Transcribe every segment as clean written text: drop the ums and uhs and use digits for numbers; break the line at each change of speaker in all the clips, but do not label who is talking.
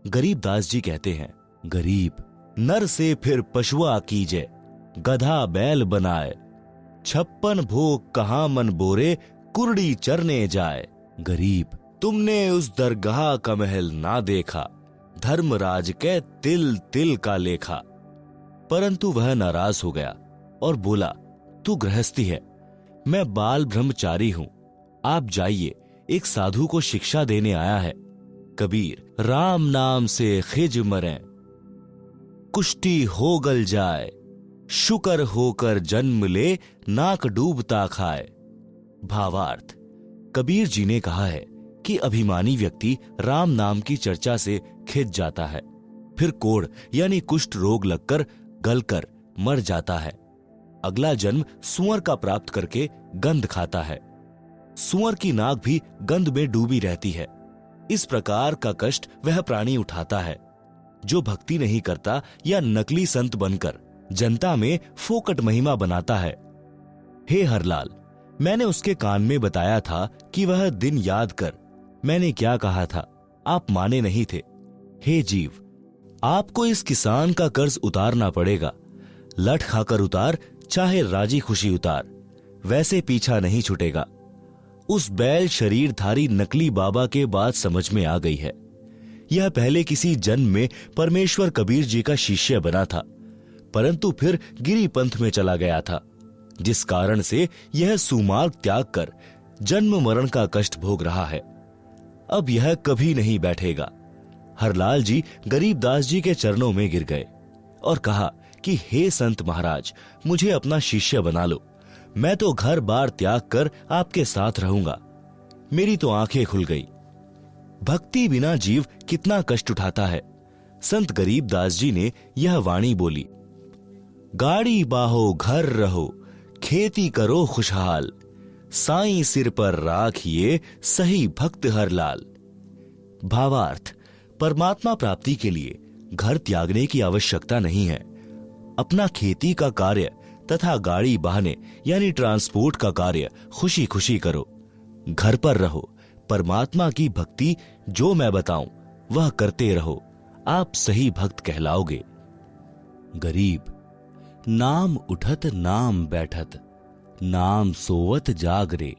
गरीबदास जी कहते हैं, गरीब नर से फिर पशुआ कीजे, गधा बैल बनाए, 56 भोग कहाँ मन बोरे, कुर्डी चरने जाए। गरीब तुमने उस दरगाह का महल ना देखा, धर्मराज के तिल तिल का लेखा। परंतु वह नाराज हो गया और बोला, तू गृहस्थी है, मैं बाल ब्रह्मचारी हूं, आप जाइए, एक साधु को शिक्षा देने आया है। कबीर राम नाम से खिज मरें, कुष्टी हो गल जाए, शुकर होकर जन्म ले, नाक डूबता खाए। भावार्थ, कबीर जी ने कहा है कि अभिमानी व्यक्ति राम नाम की चर्चा से खिंच जाता है, फिर कोढ़ यानी कुष्ठ रोग लगकर गलकर मर जाता है। अगला जन्म सुअर का प्राप्त करके गंध खाता है। सुअर की नाक भी गंध में डूबी रहती है। इस प्रकार का कष्ट वह प्राणी उठाता है जो भक्ति नहीं करता या नकली संत बनकर जनता में फोकट महिमा बनाता है। हे हरलाल, मैंने उसके कान में बताया था कि वह दिन याद कर, मैंने क्या कहा था, आप माने नहीं थे। हे जीव, आपको इस किसान का कर्ज उतारना पड़ेगा। लठ खाकर उतार, चाहे राजी खुशी उतार, वैसे पीछा नहीं छूटेगा। उस बैल शरीरधारी नकली बाबा के बात समझ में आ गई है। यह पहले किसी जन्म में परमेश्वर कबीर जी का शिष्य बना था, परंतु फिर गिरी पंथ में चला गया था, जिस कारण से यह सुमार्ग त्याग कर जन्म मरण का कष्ट भोग रहा है। अब यह कभी नहीं बैठेगा। हरलाल जी गरीबदास जी के चरणों में गिर गए और कहा कि हे संत महाराज, मुझे अपना शिष्य बना लो, मैं तो घर बार त्याग कर आपके साथ रहूंगा। मेरी तो आंखें खुल गई। भक्ति बिना जीव कितना कष्ट उठाता है। संत गरीबदास जी ने यह वाणी बोली, गाड़ी बाहो घर रहो, खेती करो खुशहाल, साईं सिर पर राखिए सही भक्त हरलाल। भावार्थ, परमात्मा प्राप्ति के लिए घर त्यागने की आवश्यकता नहीं है। अपना खेती का कार्य तथा गाड़ी बहाने यानी ट्रांसपोर्ट का कार्य खुशी खुशी करो। घर पर रहो, परमात्मा की भक्ति जो मैं बताऊं वह करते रहो, आप सही भक्त कहलाओगे। गरीब नाम उठत नाम बैठत, नाम सोवत जागरे,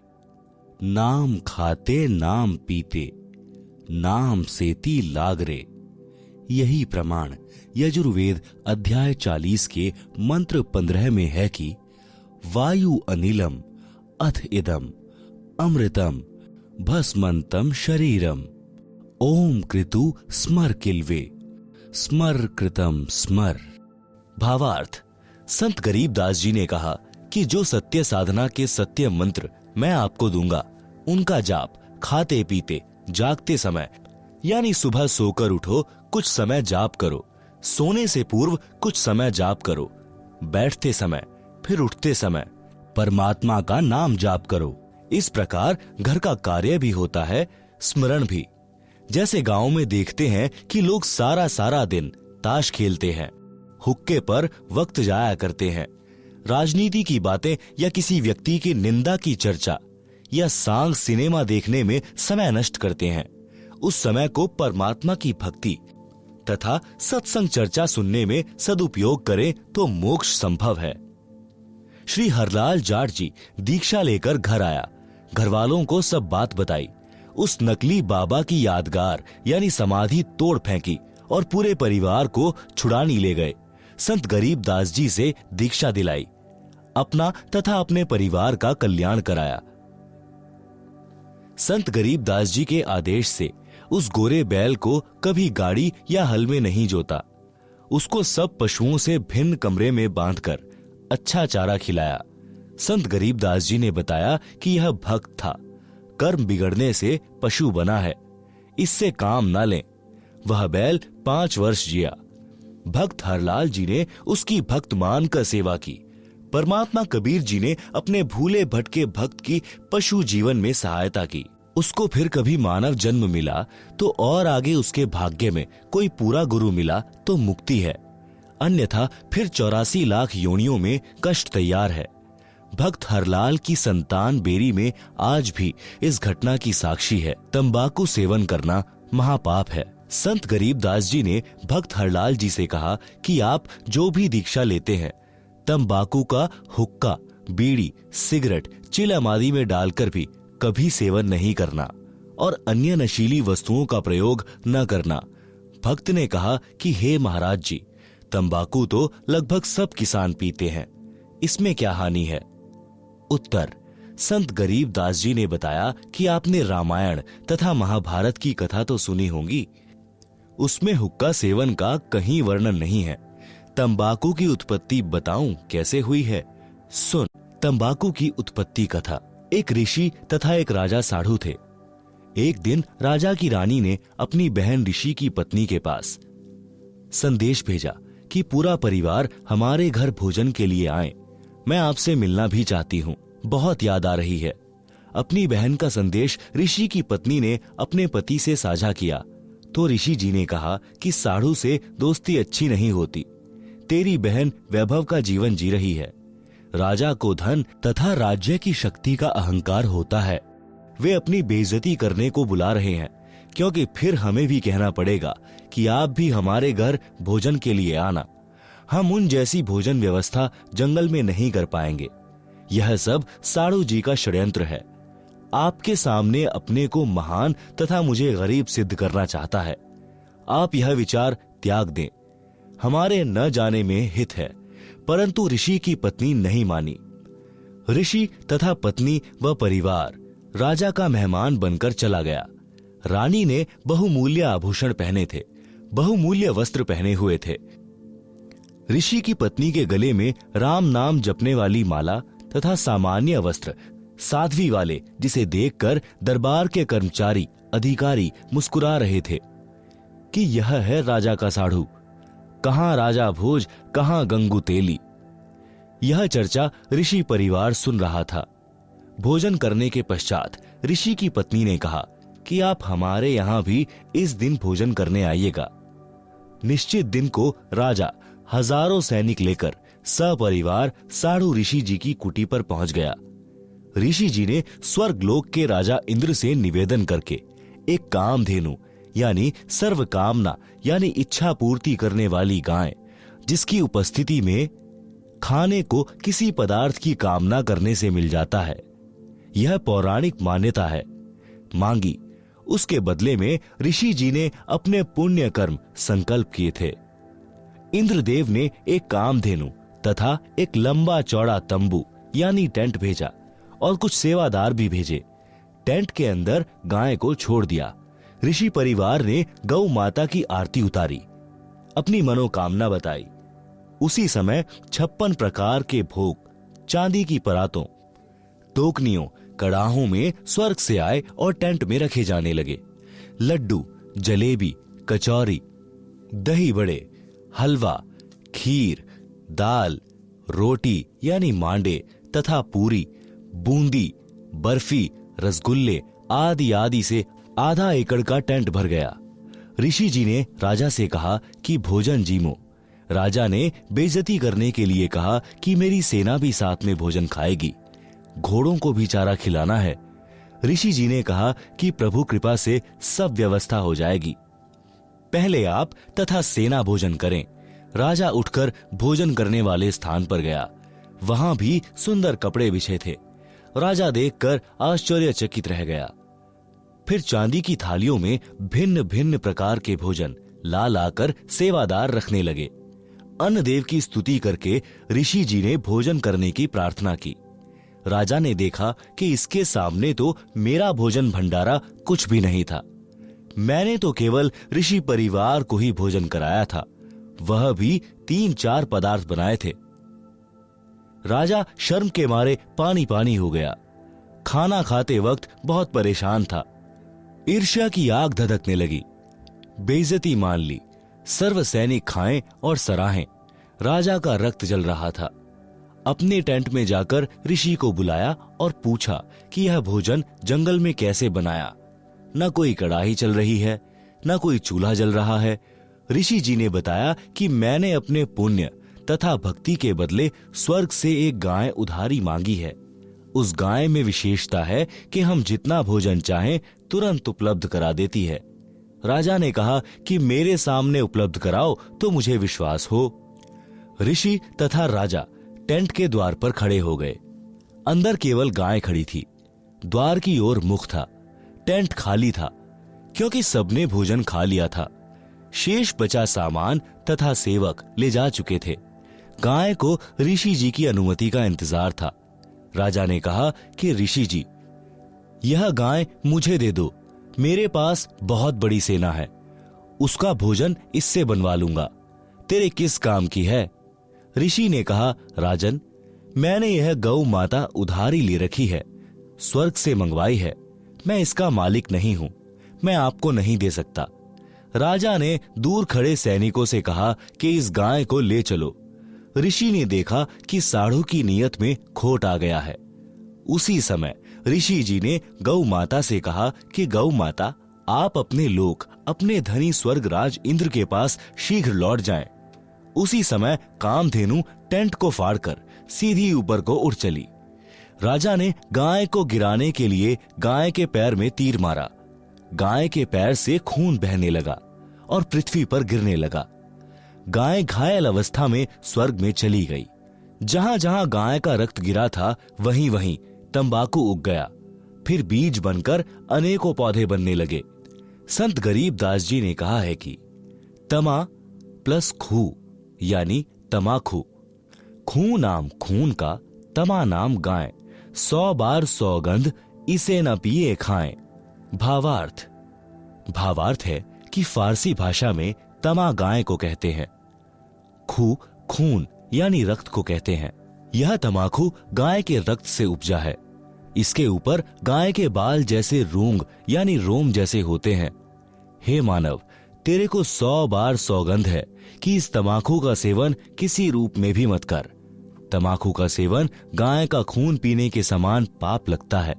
नाम खाते नाम पीते, नाम सेती लागरे। यही प्रमाण यजुर्वेद अध्याय 40 के मंत्र 15 में है कि वायु अनिलम अथ इदम अमृतम भस्मंतम शरीरम, ओम कृतु स्मर किल्वे, स्मर कृतम स्मर। भावार्थ, संत गरीबदास जी ने कहा कि जो सत्य साधना के सत्य मंत्र मैं आपको दूंगा, उनका जाप खाते पीते जागते समय यानी सुबह सोकर उठो कुछ समय जाप करो, सोने से पूर्व कुछ समय जाप करो, बैठते समय फिर उठते समय परमात्मा का नाम जाप करो। इस प्रकार घर का कार्य भी होता है, स्मरण भी। जैसे गांव में देखते हैं कि लोग सारा सारा दिन ताश खेलते हैं, हुक्के पर वक्त जाया करते हैं, राजनीति की बातें या किसी व्यक्ति की निंदा की चर्चा या सांग सिनेमा देखने में समय नष्ट करते हैं। उस समय को परमात्मा की भक्ति तथा सत्संग चर्चा सुनने में सदुपयोग करें तो मोक्ष संभव है। श्री हरलाल जाट जी दीक्षा लेकर घर आया, घर वालों को सब बात बताई। उस नकली बाबा की यादगार यानी समाधि तोड़ फेंकी और पूरे परिवार को छुड़ानी ले गए। संत गरीबदास जी से दीक्षा दिलाई, अपना तथा अपने परिवार का कल्याण कराया। संत गरीबदास जी के आदेश से उस गोरे बैल को कभी गाड़ी या हल में नहीं जोता। उसको सब पशुओं से भिन्न कमरे में बांधकर अच्छा चारा खिलाया। संत गरीबदास जी ने बताया कि यह भक्त था, कर्म बिगड़ने से पशु बना है, इससे काम न लें। वह बैल 5 वर्ष जिया। भक्त हरलाल जी ने उसकी भक्त मानकर सेवा की। परमात्मा कबीर जी ने अपने भूले भटके भक्त की पशु जीवन में सहायता की। उसको फिर कभी मानव जन्म मिला तो और आगे उसके भाग्य में कोई पूरा गुरु मिला तो मुक्ति है, अन्यथा फिर 84 लाख योनियों में कष्ट तैयार है। भक्त हरलाल की संतान बेरी में आज भी इस घटना की साक्षी है। तंबाकू सेवन करना महापाप है। संत गरीबदास जी ने भक्त हरलाल जी से कहा कि आप जो भी दीक्षा लेते हैं, तंबाकू का हुक्का, बीड़ी, सिगरेट, चिलम आदि में डालकर भी कभी सेवन नहीं करना और अन्य नशीली वस्तुओं का प्रयोग न करना। भक्त ने कहा कि हे महाराज जी, तंबाकू तो लगभग सब किसान पीते हैं, इसमें क्या हानि है? उत्तर: संत गरीबदास जी ने बताया कि आपने रामायण तथा महाभारत की कथा तो सुनी होगी, उसमें हुक्का सेवन का कहीं वर्णन नहीं है। तंबाकू की उत्पत्ति बताऊं कैसे हुई है? सुन, तंबाकू की उत्पत्ति कथा। एक ऋषि तथा एक राजा साढ़ू थे। एक दिन राजा की रानी ने अपनी बहन ऋषि की पत्नी के पास संदेश भेजा कि पूरा परिवार हमारे घर भोजन के लिए आए, मैं आपसे मिलना भी चाहती हूँ, बहुत याद आ रही है। अपनी बहन का संदेश ऋषि की पत्नी ने अपने पति से साझा किया तो ऋषि जी ने कहा कि साढ़ू से दोस्ती अच्छी नहीं होती, तेरी बहन वैभव का जीवन जी रही है। राजा को धन तथा राज्य की शक्ति का अहंकार होता है, वे अपनी बेइज्जती करने को बुला रहे हैं, क्योंकि फिर हमें भी कहना पड़ेगा कि आप भी हमारे घर भोजन के लिए आना। हम उन जैसी भोजन व्यवस्था जंगल में नहीं कर पाएंगे। यह सब साढ़ू जी का षड्यंत्र है। आपके सामने अपने को महान तथा मुझे गरीब सिद्ध करना चाहता है। आप यह विचार त्याग दें, हमारे न जाने में हित है। परंतु ऋषि की पत्नी नहीं मानी। ऋषि तथा पत्नी व परिवार राजा का मेहमान बनकर चला गया। रानी ने बहुमूल्य आभूषण पहने थे, बहुमूल्य वस्त्र पहने हुए थे। ऋषि की पत्नी के गले में राम नाम जपने वाली माला तथा सामान्य वस्त्र, साध्वी वाले, जिसे देखकर दरबार के कर्मचारी अधिकारी मुस्कुरा रहे थे कि यह है राजा का साढ़ू, कहां राजा भोज, कहां गंगू तेली। यह चर्चा ऋषि परिवार सुन रहा था। भोजन करने के पश्चात ऋषि की पत्नी ने कहा कि आप हमारे यहां भी इस दिन भोजन करने आइएगा। निश्चित दिन को राजा हजारों सैनिक लेकर सपरिवार साढ़ू ऋषि जी की कुटी पर पहुंच गया। ऋषि जी ने स्वर्गलोक के राजा इंद्र से निवेदन करके एक कामधेनु यानी सर्व कामना यानी इच्छा पूर्ति करने वाली गाय, जिसकी उपस्थिति में खाने को किसी पदार्थ की कामना करने से मिल जाता है, यह पौराणिक मान्यता है, मांगी। उसके बदले में ऋषि जी ने अपने पुण्य कर्म संकल्प किए थे। इंद्रदेव ने एक कामधेनु तथा एक लंबा चौड़ा तंबू यानी टेंट भेजा और कुछ सेवादार भी भेजे। टेंट के अंदर गाय को छोड़ दिया। ऋषि परिवार ने गौ माता की आरती उतारी, अपनी मनोकामना बताई। उसी समय 56 प्रकार के भोग चांदी की परातों, टोकनियों, कड़ाहों में स्वर्ग से आए और टेंट में रखे जाने लगे। लड्डू, जलेबी, कचौरी, दही बड़े, हलवा, खीर, दाल, रोटी यानी मांडे तथा पूरी, बूंदी, बर्फी, रसगुल्ले आदि आदि से आधा एकड़ का टेंट भर गया। ऋषि जी ने राजा से कहा कि भोजन जीमो। राजा ने बेइज्जती करने के लिए कहा कि मेरी सेना भी साथ में भोजन खाएगी, घोड़ों को भी चारा खिलाना है। ऋषि जी ने कहा कि प्रभु कृपा से सब व्यवस्था हो जाएगी, पहले आप तथा सेना भोजन करें। राजा उठकर भोजन करने वाले स्थान पर गया। वहां भी सुंदर कपड़े बिछे थे। राजा देखकर आश्चर्यचकित रह गया। फिर चांदी की थालियों में भिन्न भिन्न प्रकार के भोजन ला लाकर सेवादार रखने लगे। अन्न देव की स्तुति करके ऋषि जी ने भोजन करने की प्रार्थना की। राजा ने देखा कि इसके सामने तो मेरा भोजन भंडारा कुछ भी नहीं था। मैंने तो केवल ऋषि परिवार को ही भोजन कराया था, वह भी 3-4 पदार्थ बनाए थे। राजा शर्म के मारे पानी पानी हो गया। खाना खाते वक्त बहुत परेशान था। ईर्ष्या की आग धधकने लगी। बेइज्जती मान ली। सर्व सैनिक खाएं और सराहें। राजा का रक्त जल रहा था। अपने टेंट में जाकर ऋषि को बुलाया और पूछा कि यह भोजन जंगल में कैसे बनाया। न कोई कड़ाही चल रही है, न कोई चूल्हा जल रहा है। ऋषि जी ने बताया कि मैंने अपने पुण्य तथा भक्ति के बदले स्वर्ग से एक गाय उधारी मांगी है। उस गाय में विशेषता है कि हम जितना भोजन चाहें तुरंत उपलब्ध करा देती है। राजा ने कहा कि मेरे सामने उपलब्ध कराओ तो मुझे विश्वास हो। ऋषि तथा राजा टेंट के द्वार पर खड़े हो गए। अंदर केवल गाय खड़ी थी। द्वार की ओर मुख था। टेंट खाली था क्योंकि सबने भोजन खा लिया था। शेष बचा सामान तथा सेवक ले जा चुके थे। गाय को ऋषि जी की अनुमति का इंतजार था। राजा ने कहा कि ऋषि जी, यह गाय मुझे दे दो। मेरे पास बहुत बड़ी सेना है, उसका भोजन इससे बनवा लूंगा। तेरे किस काम की है? ऋषि ने कहा, राजन, मैंने यह गौ माता उधारी ले रखी है, स्वर्ग से मंगवाई है। मैं इसका मालिक नहीं हूं, मैं आपको नहीं दे सकता। राजा ने दूर खड़े सैनिकों से कहा कि इस गाय को ले चलो। ऋषि ने देखा कि साढ़ू की नीयत में खोट आ गया है। उसी समय ऋषि जी ने गौ माता से कहा कि गौ माता, आप अपने लोक, अपने धनी स्वर्गराज इंद्र के पास शीघ्र लौट जाएं। उसी समय कामधेनु टेंट को फाड़कर सीधी ऊपर को उड़ चली। राजा ने गाय को गिराने के लिए गाय के पैर में तीर मारा। गाय के पैर से खून बहने लगा और पृथ्वी पर गिरने लगा। गाय घायल अवस्था में स्वर्ग में चली गई। जहां जहां गाय का रक्त गिरा था वहीं वहीं तंबाकू उग गया। फिर बीज बनकर अनेकों पौधे बनने लगे। संत गरीब दास जी ने कहा है कि तमा प्लस खू यानी तमाखू, खू नाम खून का, तमा नाम गाय, 100 बार सौगंध इसे न पिए खाएं। भावार्थ है कि फारसी भाषा में तमा गाय को कहते हैं, खू खून यानी रक्त को कहते हैं। यह तमाकू गाय के रक्त से उपजा है। इसके ऊपर गाय के बाल जैसे रूंग यानी रोम जैसे होते हैं। हे मानव, तेरे को 100 बार सौगंध है कि इस तमाकू का सेवन किसी रूप में भी मत कर। तमाकू का सेवन गाय का खून पीने के समान पाप लगता है।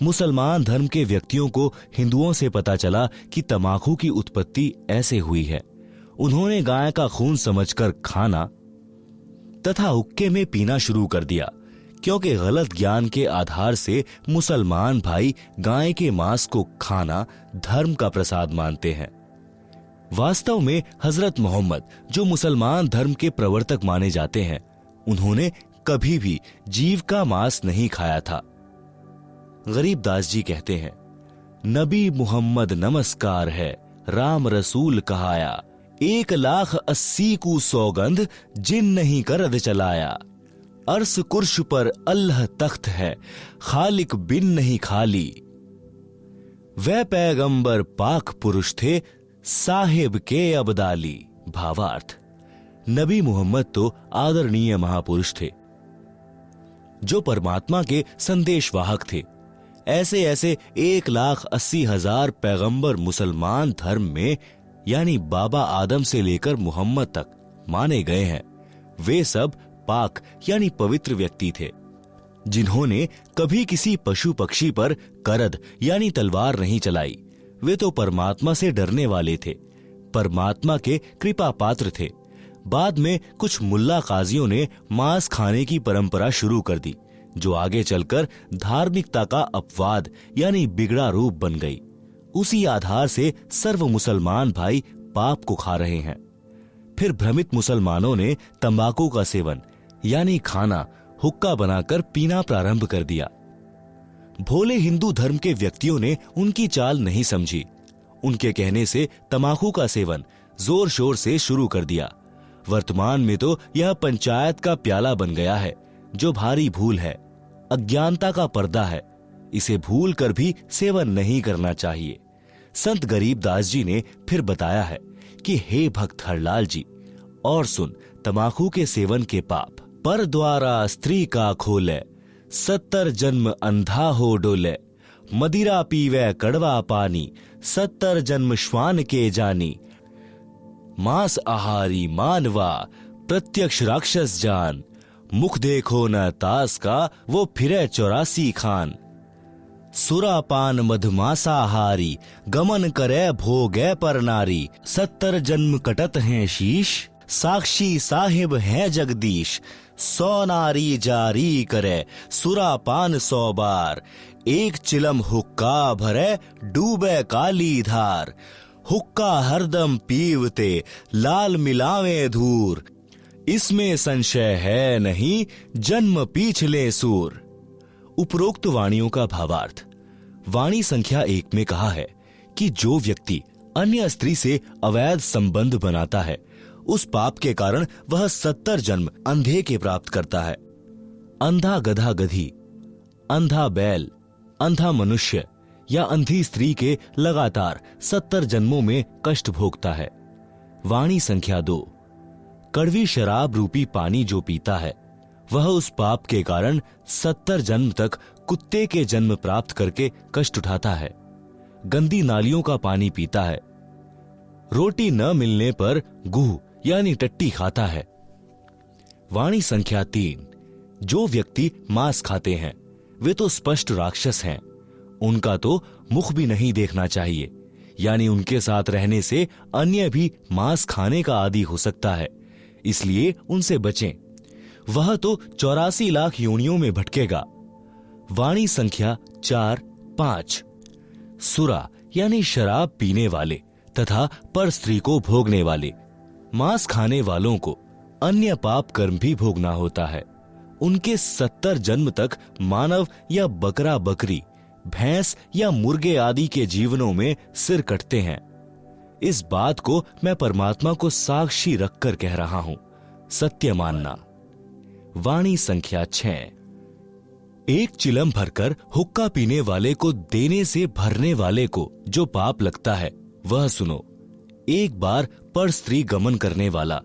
मुसलमान धर्म के व्यक्तियों को हिंदुओं से पता चला कि तमाकू की उत्पत्ति ऐसे हुई है। उन्होंने गाय का खून समझकर खाना तथा हुक्के में पीना शुरू कर दिया, क्योंकि गलत ज्ञान के आधार से मुसलमान भाई गाय के मांस को खाना धर्म का प्रसाद मानते हैं। वास्तव में हजरत मोहम्मद, जो मुसलमान धर्म के प्रवर्तक माने जाते हैं, उन्होंने कभी भी जीव का मांस नहीं खाया था। गरीबदास जी कहते हैं, नबी मुहम्मद नमस्कार है, राम रसूल कहाया, 1,80,000 को सौगंध जिन नहीं करद चलाया। अर्श कुर्श पर अल्लाह तख्त है, खालिक बिन नहीं खाली। वह पैगंबर पाक पुरुष थे, साहिब के अबदाली। भावार्थ, नबी मोहम्मद तो आदरणीय महापुरुष थे जो परमात्मा के संदेशवाहक थे। ऐसे ऐसे 1,80,000 पैगंबर मुसलमान धर्म में यानी बाबा आदम से लेकर मोहम्मद तक माने गए हैं। वे सब पाक यानी पवित्र व्यक्ति थे, जिन्होंने कभी किसी पशु पक्षी पर करद यानी तलवार नहीं चलाई। वे तो परमात्मा से डरने वाले थे, परमात्मा के कृपा पात्र थे। बाद में कुछ मुल्ला काजियों ने मांस खाने की परंपरा शुरू कर दी, जो आगे चलकर धार्मिकता का अपवाद यानी बिगड़ा रूप बन गई। उसी आधार से सर्व मुसलमान भाई पाप को खा रहे हैं। फिर भ्रमित मुसलमानों ने तंबाकू का सेवन यानी खाना हुक्का बनाकर पीना प्रारंभ कर दिया। भोले हिंदू धर्म के व्यक्तियों ने उनकी चाल नहीं समझी। उनके कहने से तंबाकू का सेवन जोर शोर से शुरू कर दिया। वर्तमान में तो यह पंचायत का प्याला बन गया है, जो भारी भूल है, अज्ञानता का पर्दा है। इसे भूल कर भी सेवन नहीं करना चाहिए। संत गरीबदास जी ने फिर बताया है कि हे भक्त हरलाल जी, और सुन तंबाकू के सेवन के पाप। पर द्वारा स्त्री का खोले, 70 जन्म अंधा हो डोले। मदिरा पीवे कड़वा पानी, 70 जन्म श्वान के जानी। मांस आहारी मानवा, प्रत्यक्ष राक्षस जान। मुख देखो न तास का, वो फिरे 84 खान। सुरापान मधमासाहारी, गमन करे भोगे पर नारी। 70 जन्म कटत हैं शीश, साक्षी साहिब है जगदीश। 100 नारी जारी करे, सुरापान 100 बार। एक चिलम हुक्का भरे, डूबे काली धार। हुक्का हरदम पीवते लाल मिलावे धूर, इसमें संशय है नहीं जन्म पीछले सूर। उपरोक्त वाणियों का भावार्थ। वाणी संख्या 1 में कहा है कि जो व्यक्ति अन्य स्त्री से अवैध संबंध बनाता है उस पाप के कारण वह 70 जन्म अंधे के प्राप्त करता है। अंधा गधा गधी, अंधा बैल, अंधा मनुष्य या अंधी स्त्री के लगातार 70 जन्मों में कष्ट भोगता है। वाणी संख्या 2। कड़वी शराब रूपी पानी जो पीता है वह उस पाप के कारण 70 जन्म तक कुत्ते के जन्म प्राप्त करके कष्ट उठाता है। गंदी नालियों का पानी पीता है। रोटी न मिलने पर गुह यानी टट्टी खाता है। वाणी संख्या 3। जो व्यक्ति मांस खाते हैं वे तो स्पष्ट राक्षस हैं। उनका तो मुख भी नहीं देखना चाहिए, यानी उनके साथ रहने से अन्य भी मांस खाने का आदी हो सकता है, इसलिए उनसे बचें। वह तो 84 लाख योनियों में भटकेगा। वाणी संख्या 4-5। सुरा यानी शराब पीने वाले तथा पर स्त्री को भोगने वाले, मांस खाने वालों को अन्य पाप कर्म भी भोगना होता है। उनके 70 जन्म तक मानव या बकरा बकरी, भैंस या मुर्गे आदि के जीवनों में सिर कटते हैं। इस बात को मैं परमात्मा को साक्षी रखकर कह रहा हूं, सत्य मानना। वाणी संख्या 6। एक चिलम भरकर हुक्का पीने वाले को देने से भरने वाले को जो पाप लगता है वह सुनो। एक बार पर स्त्री गमन करने वाला,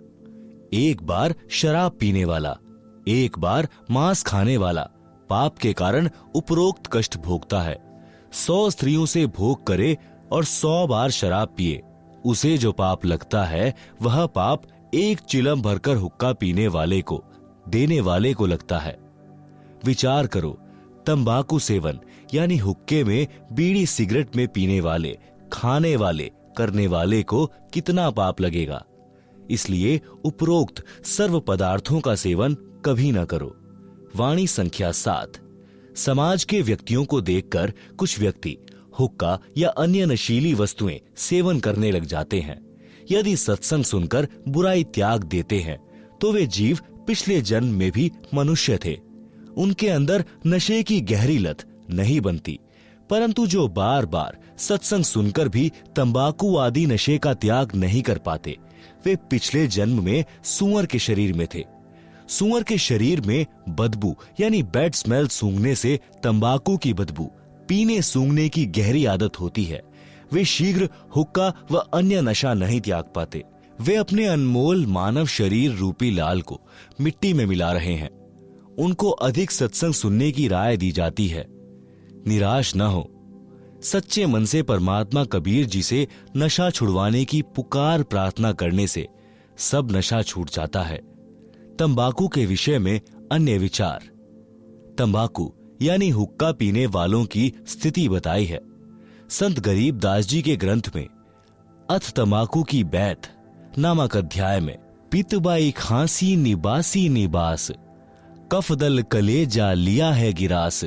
एक बार शराब पीने वाला, एक बार मांस खाने वाला पाप के कारण उपरोक्त कष्ट भोगता है। 100 स्त्रियों से भोग करे और 100 बार शराब पिए, उसे जो पाप लगता है वह पाप एक चिलम भरकर हुक्का पीने वाले को देने वाले को लगता है। विचार करो, तंबाकू सेवन यानी हुक्के में, बीड़ी सिगरेट में पीने वाले, खाने वाले, करने वाले को कितना पाप लगेगा। इसलिए उपरोक्त सर्व पदार्थों का सेवन कभी न करो। वाणी संख्या 7। समाज के व्यक्तियों को देखकर कुछ व्यक्ति हुक्का या अन्य नशीली वस्तुएं सेवन करने लग जाते हैं। यदि सत्संग सुनकर बुराई त्याग देते हैं तो वे जीव पिछले जन्म में भी मनुष्य थे। उनके अंदर नशे की गहरी लत नहीं बनती, परंतु जो बार बार सत्संग सुनकर भी तंबाकू आदि नशे का त्याग नहीं कर पाते, वे पिछले जन्म में सूअर के शरीर में थे। सूअर के शरीर में बदबू यानी बैड स्मेल सूंघने से तंबाकू की बदबू पीने सूंघने की गहरी आदत होती है। वे शीघ्र हुक्का व अन्य नशा नहीं त्याग पाते। वे अपने अनमोल मानव शरीर रूपी लाल को मिट्टी में मिला रहे हैं। उनको अधिक सत्संग सुनने की राय दी जाती है। निराश न हो, सच्चे मन से परमात्मा कबीर जी से नशा छुड़वाने की पुकार प्रार्थना करने से सब नशा छूट जाता है। तंबाकू के विषय में अन्य विचार। तंबाकू यानी हुक्का पीने वालों की स्थिति बताई है। संत गरीब दास जी के ग्रंथ में अथ तंबाकू की बैत नामक अध्याय में पितबाई खांसी निबासी निबास, कफदल कलेजा लिया है गिरास,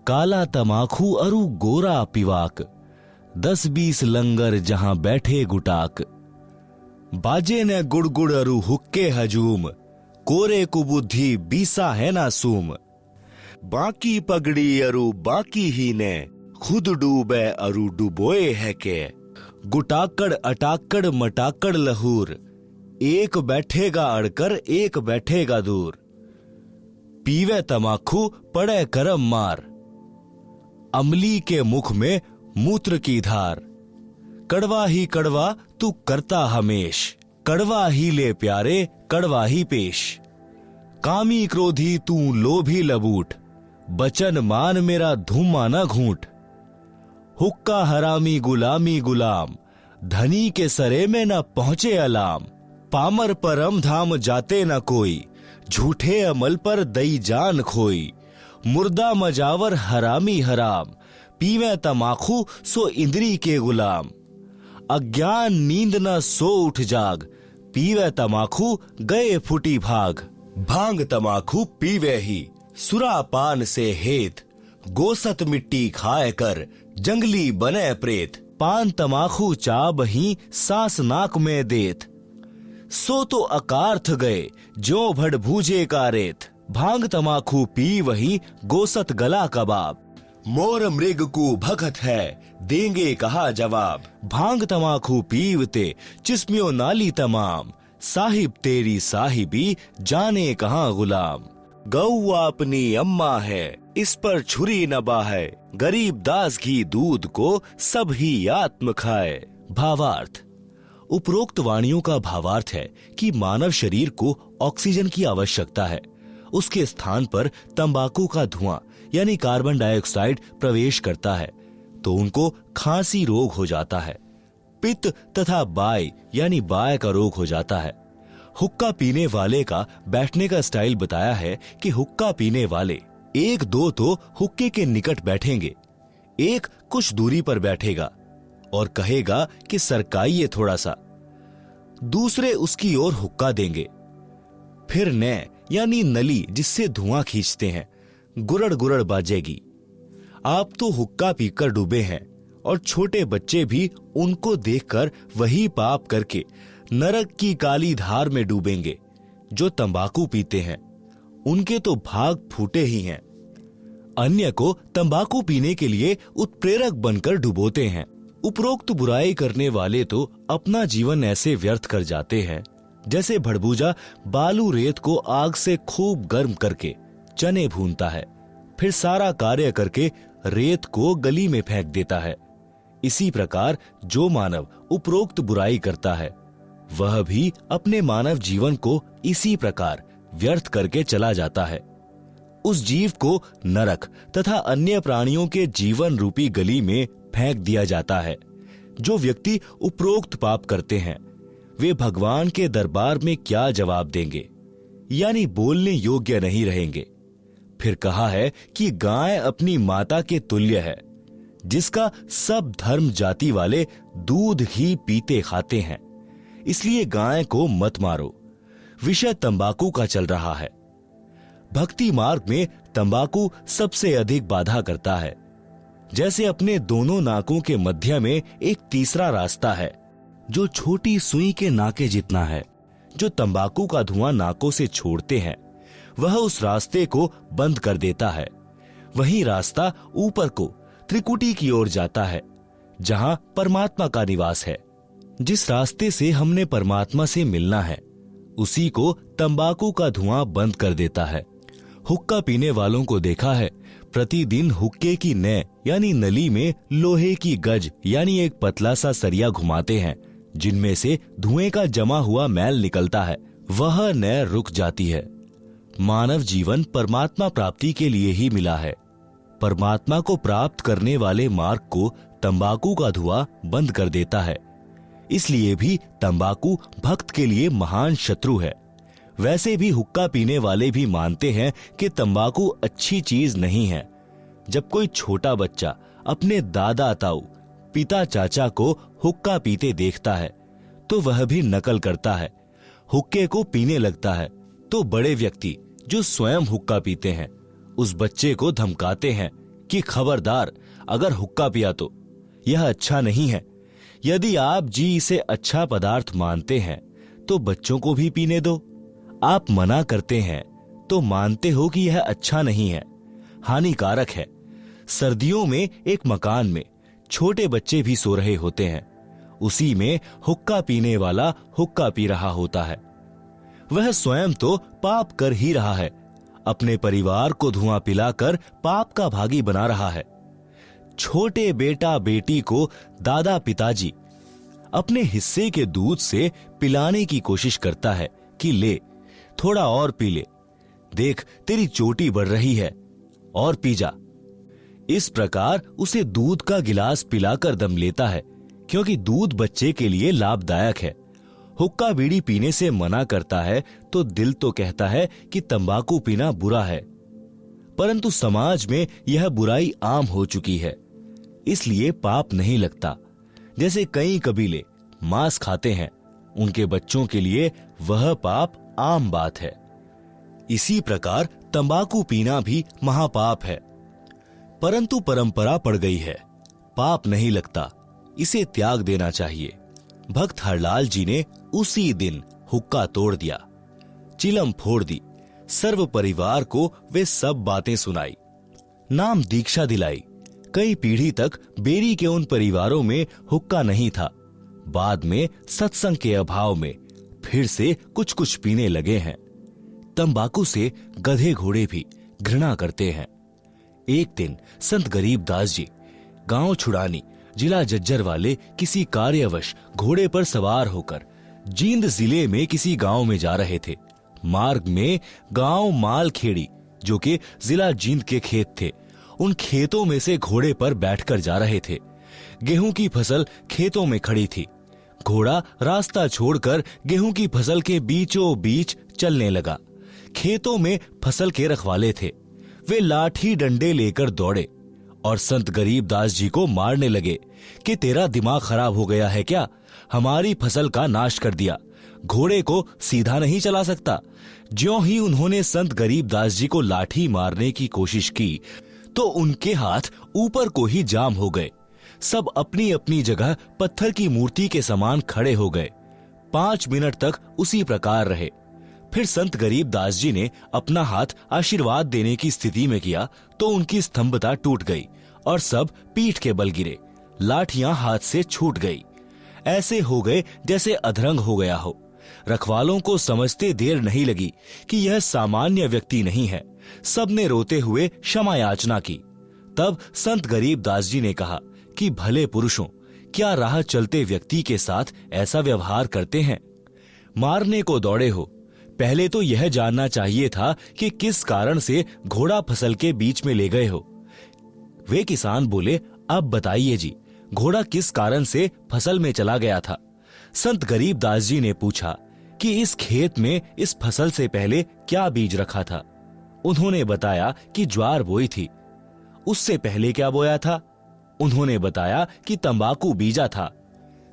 काला तमाखू अरु गोरा पिवाक, 10-20 लंगर जहां बैठे गुटाक, बाजे ने गुड़गुड़ अरु हुक्के हजूम, कोरे कुबुद्धि बीसा है ना सूम, बाकी पगड़ी अरु बाकी ही ने, खुद डूबे अरु डुबोए है के, गुटाकड़ अटाकड़ मटाकड़ लहूर, एक बैठेगा अड़कर एक बैठेगा दूर, पीवे तमाखू पड़े करम मार, अमली के मुख में मूत्र की धार, कड़वा ही कड़वा तू करता हमेश, कड़वा ही ले प्यारे कड़वा ही पेश, कामी क्रोधी तू लोभी लबूट, बचन मान मेरा धूमा न घूंट, हुक्का हरामी गुलामी गुलाम, धनी के सरे में न पहुंचे अलाम, पामर परम धाम जाते न कोई, झूठे अमल पर दई जान खोई, मुर्दा मजावर हरामी हराम, पीवे तमाखू सो इंद्री के गुलाम, अज्ञान नींद न सो उठ जाग, पीवे तमाखू गए फुटी भाग, भांग तमाखू पीवे ही सुरापान से हेत, गोसत मिट्टी खाए कर जंगली बने प्रेत, पान तमाखू चाब ही सांस नाक में देत। सो तो अकार्थ गए जो भड़ भूजे का रेत। भांग तमाखू पी वही गोसत गला कबाब। मोर मृग को भगत है देंगे कहा जवाब। भांग तमाखू पीवते चिस्मियों नाली तमाम। साहिब तेरी साहिबी जाने कहाँ गुलाम। गौ अपनी अम्मा है इस पर छुरी नबा है। गरीब दास घी दूध को सब ही आत्म खाए। भावार्थ। उपरोक्त वाणियों का भावार्थ है कि मानव शरीर को ऑक्सीजन की आवश्यकता है। उसके स्थान पर तंबाकू का धुआं यानी कार्बन डाइऑक्साइड प्रवेश करता है तो उनको खांसी रोग हो जाता है। पित्त तथा बाय यानी बाय का रोग हो जाता है। हुक्का पीने वाले का बैठने का स्टाइल बताया है कि हुक्का पीने वाले एक दो तो हुक्के के निकट बैठेंगे, एक कुछ दूरी पर बैठेगा और कहेगा कि सरकाइए थोड़ा सा। दूसरे उसकी ओर हुक्का देंगे। फिर नय यानी नली जिससे धुआं खींचते हैं गुरड़ गुरड़ बाजेगी। आप तो हुक्का पीकर डूबे हैं और छोटे बच्चे भी उनको देखकर वही पाप करके नरक की काली धार में डूबेंगे। जो तंबाकू पीते हैं उनके तो भाग फूटे ही हैं। अन्य को तंबाकू पीने के लिए उत्प्रेरक बनकर डुबोते हैं। उपरोक्त बुराई करने वाले तो अपना जीवन ऐसे व्यर्थ कर जाते हैं जैसे भड़बूजा बालू रेत को आग से खूब गर्म करके चने भूनता है, फिर सारा कार्य करके रेत को गली में फेंक देता है। इसी प्रकार जो मानव उपरोक्त बुराई करता है वह भी अपने मानव जीवन को इसी प्रकार व्यर्थ करके चला जाता है। उस जीव को नरक तथा अन्य प्राणियों के जीवन रूपी गली में फेंक दिया जाता है। जो व्यक्ति उपरोक्त पाप करते हैं वे भगवान के दरबार में क्या जवाब देंगे, यानी बोलने योग्य नहीं रहेंगे। फिर कहा है कि गाय अपनी माता के तुल्य है, जिसका सब धर्म जाति वाले दूध ही पीते खाते हैं। इसलिए गाय को मत मारो। विषय तंबाकू का चल रहा है। भक्ति मार्ग में तंबाकू सबसे अधिक बाधा करता है। जैसे अपने दोनों नाकों के मध्य में एक तीसरा रास्ता है जो छोटी सुई के नाके जितना है। जो तंबाकू का धुआं नाकों से छोड़ते हैं वह उस रास्ते को बंद कर देता है। वही रास्ता ऊपर को त्रिकुटी की ओर जाता है जहां परमात्मा का निवास है। जिस रास्ते से हमने परमात्मा से मिलना है उसी को तंबाकू का धुआं बंद कर देता है। हुक्का पीने वालों को देखा है प्रतिदिन हुक्के की नय यानी नली में लोहे की गज यानी एक पतला सा सरिया घुमाते हैं, जिनमें से धुएं का जमा हुआ मैल निकलता है। वह नय रुक जाती है। मानव जीवन परमात्मा प्राप्ति के लिए ही मिला है। परमात्मा को प्राप्त करने वाले मार्ग को तंबाकू का धुआं बंद कर देता है। इसलिए भी तंबाकू भक्त के लिए महान शत्रु है। वैसे भी हुक्का पीने वाले भी मानते हैं कि तंबाकू अच्छी चीज नहीं है। जब कोई छोटा बच्चा अपने दादा ताऊ पिता चाचा को हुक्का पीते देखता है तो वह भी नकल करता है, हुक्के को पीने लगता है। तो बड़े व्यक्ति जो स्वयं हुक्का पीते हैं उस बच्चे को धमकाते हैं कि खबरदार, अगर हुक्का पिया तो यह अच्छा नहीं है। यदि आप जी इसे अच्छा पदार्थ मानते हैं तो बच्चों को भी पीने दो। आप मना करते हैं तो मानते हो कि यह अच्छा नहीं है, हानिकारक है। सर्दियों में एक मकान में छोटे बच्चे भी सो रहे होते हैं। उसी में हुक्का पीने वाला हुक्का पी रहा होता है। वह स्वयं तो पाप कर ही रहा है, अपने परिवार को धुआं पिलाकर पाप का भागी बना रहा है। छोटे बेटा बेटी को दादा पिताजी अपने हिस्से के दूध से पिलाने की कोशिश करता है कि ले थोड़ा और पी ले, देख तेरी चोटी बढ़ रही है और पी जा। इस प्रकार उसे दूध का गिलास पिलाकर दम लेता है, क्योंकि दूध बच्चे के लिए लाभदायक है। हुक्का बीड़ी पीने से मना करता है तो दिल तो कहता है कि तंबाकू पीना बुरा है, परंतु समाज में यह बुराई आम हो चुकी है, इसलिए पाप नहीं लगता। जैसे कई कबीले मांस खाते हैं, उनके बच्चों के लिए वह पाप आम बात है। इसी प्रकार तंबाकू पीना भी महापाप है, परंतु परंपरा पड़ गई है, पाप नहीं लगता। इसे त्याग देना चाहिए। भक्त हरलाल जी ने उसी दिन हुक्का तोड़ दिया, चिलम फोड़ दी, सर्व परिवार को वे सब बातें सुनाई, नाम दीक्षा दिलाई। कई पीढ़ी तक बेरी के उन परिवारों में हुक्का नहीं था। बाद में सत्संग के अभाव में फिर से कुछ कुछ पीने लगे हैं। तंबाकू से गधे घोड़े भी घृणा करते हैं। एक दिन संत गरीबदास जी गांव छुड़ानी जिला जज्जर वाले किसी कार्यवश घोड़े पर सवार होकर जींद जिले में किसी गांव में जा रहे थे। मार्ग में गांव मालखेड़ी जो कि जिला जींद के खेत थे, उन खेतों में से घोड़े पर बैठकर जा रहे थे। गेहूं की फसल खेतों में खड़ी थी। घोड़ा रास्ता छोड़कर गेहूं की फसल के बीचों बीच चलने लगा। खेतों में फसल के रखवाले थे, वे लाठी डंडे लेकर दौड़े और संत गरीबदास जी को मारने लगे कि तेरा दिमाग खराब हो गया है क्या, हमारी फसल का नाश कर दिया, घोड़े को सीधा नहीं चला सकता। ज्यों ही उन्होंने संत गरीबदास जी को लाठी मारने की कोशिश की तो उनके हाथ ऊपर को ही जाम हो गए। सब अपनी अपनी जगह पत्थर की मूर्ति के समान खड़े हो गए। 5 मिनट तक उसी प्रकार रहे। फिर संत गरीबदास जी ने अपना हाथ आशीर्वाद देने की स्थिति में किया तो उनकी स्तंभता टूट गई और सब पीठ के बल गिरे। लाठियां हाथ से छूट गई। ऐसे हो गए जैसे अधरंग हो गया हो। रखवालों को समझते देर नहीं लगी कि यह सामान्य व्यक्ति नहीं है। सबने रोते हुए क्षमा याचना की। तब संत गरीबदास जी ने कहा कि भले पुरुषों, क्या राह चलते व्यक्ति के साथ ऐसा व्यवहार करते हैं? मारने को दौड़े हो, पहले तो यह जानना चाहिए था कि किस कारण से घोड़ा फसल के बीच में ले गए हो। वे किसान बोले, अब बताइए जी, घोड़ा किस कारण से फसल में चला गया था? संत गरीबदास जी ने पूछा कि इस खेत में इस फसल से पहले क्या बीज रखा था? उन्होंने बताया कि ज्वार बोई थी। उससे पहले क्या बोया था? उन्होंने बताया कि तंबाकू बीजा था।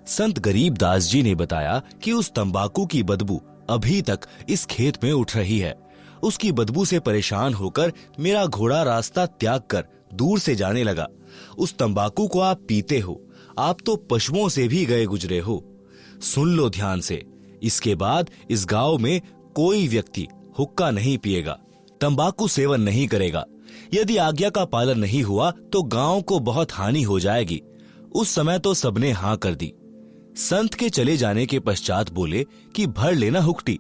संत गरीबदास जी ने बताया कि उस तंबाकू की बदबू अभी तक इस खेत में उठ रही है। उसकी बदबू से परेशान होकर मेरा घोड़ा रास्ता त्याग कर दूर से जाने लगा। उस तंबाकू को आप पीते हो, आप तो पशुओं से भी गए गुजरे हो। सुन लो ध्यान से, इसके बाद इस गांव में कोई व्यक्ति हुक्का नहीं पिएगा, तंबाकू सेवन नहीं करेगा। यदि आज्ञा का पालन नहीं हुआ तो गांव को बहुत हानि हो जाएगी। उस समय तो सबने हां कर दी। संत के चले जाने के पश्चात बोले कि भर लेना हुक्टी।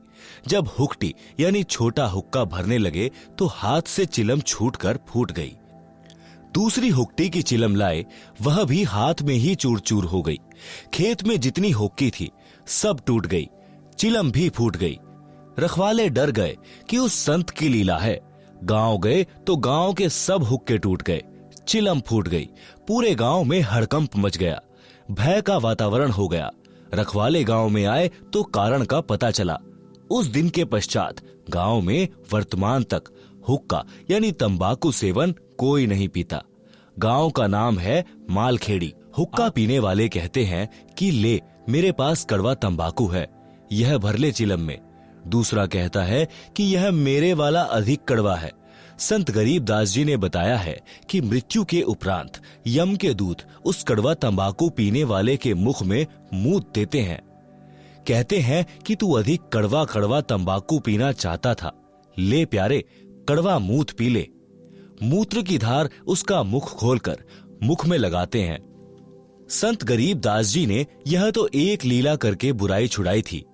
जब हुक्टी यानी छोटा हुक्का भरने लगे तो हाथ से चिलम छूटकर फूट गई। दूसरी हुक्टी की चिलम लाए, वह भी हाथ में ही चूर चूर हो गई। खेत में जितनी हुक्की थी सब टूट गई, चिलम भी फूट गई। रखवाले डर गए कि उस संत की लीला है। गांव गए तो गांव के सब हुक्के टूट गए, चिलम फूट गई। पूरे गांव में हड़कंप मच गया, भय का वातावरण हो गया। रखवाले गांव में आए तो कारण का पता चला। उस दिन के पश्चात गांव में वर्तमान तक हुक्का यानी तंबाकू सेवन कोई नहीं पीता। गांव का नाम है मालखेड़ी। हुक्का पीने वाले कहते हैं कि ले, मेरे पास कड़वा तंबाकू है, यह भर ले चिलम में। दूसरा कहता है कि यह मेरे वाला अधिक कड़वा है। संत गरीबदास जी ने बताया है कि मृत्यु के उपरांत यम के दूत उस कड़वा तंबाकू पीने वाले के मुख में मूत देते हैं। कहते हैं कि तू अधिक कड़वा कड़वा तंबाकू पीना चाहता था, ले प्यारे, कड़वा मूत पी ले। मूत्र की धार उसका मुख खोलकर मुख में लगाते हैं। संत गरीबदास जी ने यह तो एक लीला करके बुराई छुड़ाई थी।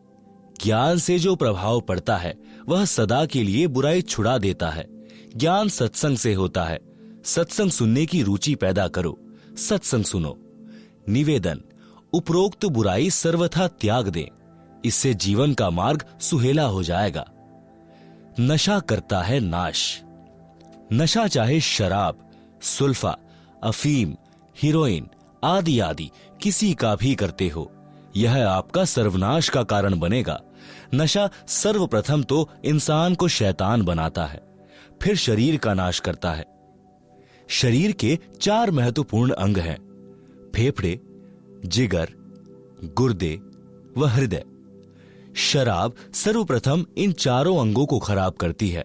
ज्ञान से जो प्रभाव पड़ता है वह सदा के लिए बुराई छुड़ा देता है। ज्ञान सत्संग से होता है। सत्संग सुनने की रुचि पैदा करो, सत्संग सुनो। निवेदन, उपरोक्त बुराई सर्वथा त्याग दें, इससे जीवन का मार्ग सुहेला हो जाएगा। नशा करता है नाश। नशा चाहे शराब, सुल्फा, अफीम, हीरोइन आदि आदि किसी का भी करते हो, यह आपका सर्वनाश का कारण बनेगा। नशा सर्वप्रथम तो इंसान को शैतान बनाता है, फिर शरीर का नाश करता है। शरीर के 4 महत्वपूर्ण अंग हैं, फेफड़े, जिगर, गुर्दे व हृदय। शराब सर्वप्रथम इन चारों अंगों को खराब करती है।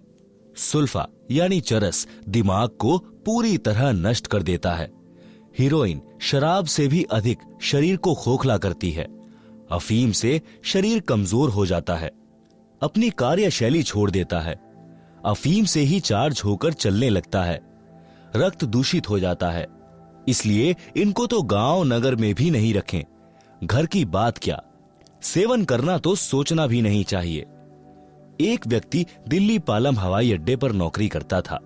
सुल्फा यानी चरस दिमाग को पूरी तरह नष्ट कर देता है। हीरोइन शराब से भी अधिक शरीर को खोखला करती है। अफीम से शरीर कमजोर हो जाता है, अपनी कार्यशैली छोड़ देता है। अफीम से ही चार्ज होकर चलने लगता है। रक्त दूषित हो जाता है। इसलिए इनको तो गांव नगर में भी नहीं रखें। घर की बात क्या, सेवन करना तो सोचना भी नहीं चाहिए। एक व्यक्ति दिल्ली पालम हवाई अड्डे पर नौकरी करता था।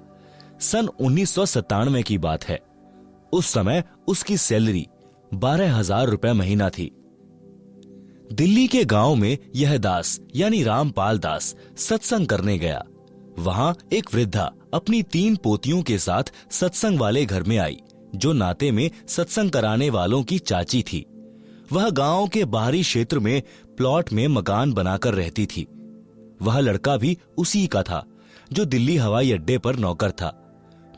सन 1997 की बात है। उस समय उसकी सैलरी 12,000 रुपए महीना थी। दिल्ली के गांव में यह दास यानी रामपाल दास सत्संग करने गया। वहां एक वृद्धा अपनी 3 पोतियों के साथ सत्संग वाले घर में आई, जो नाते में सत्संग कराने वालों की चाची थी। वह गांव के बाहरी क्षेत्र में प्लॉट में मकान बनाकर रहती थी। वह लड़का भी उसी का था जो दिल्ली हवाई अड्डे पर नौकर था।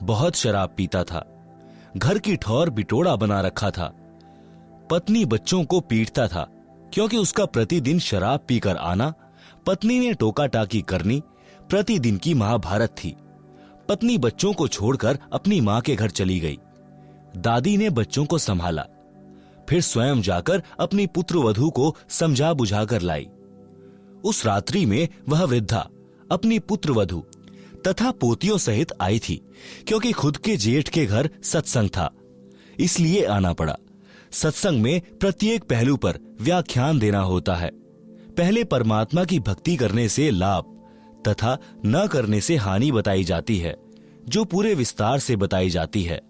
बहुत शराब पीता था, घर की ठौर बिटोड़ा बना रखा था। पत्नी बच्चों को पीटता था, क्योंकि उसका प्रतिदिन शराब पीकर आना, पत्नी ने टोका टाकी करनी प्रतिदिन की महाभारत थी। पत्नी बच्चों को छोड़कर अपनी मां के घर चली गई। दादी ने बच्चों को संभाला, फिर स्वयं जाकर अपनी पुत्रवधू को समझा बुझाकर लाई। उस रात्रि में वह वृद्धा अपनी पुत्रवधू तथा पोतियों सहित आई थी, क्योंकि खुद के जेठ के घर सत्संग था, इसलिए आना पड़ा। सत्संग में प्रत्येक पहलू पर व्याख्यान देना होता है। पहले परमात्मा की भक्ति करने से लाभ तथा न करने से हानि बताई जाती है, जो पूरे विस्तार से बताई जाती है।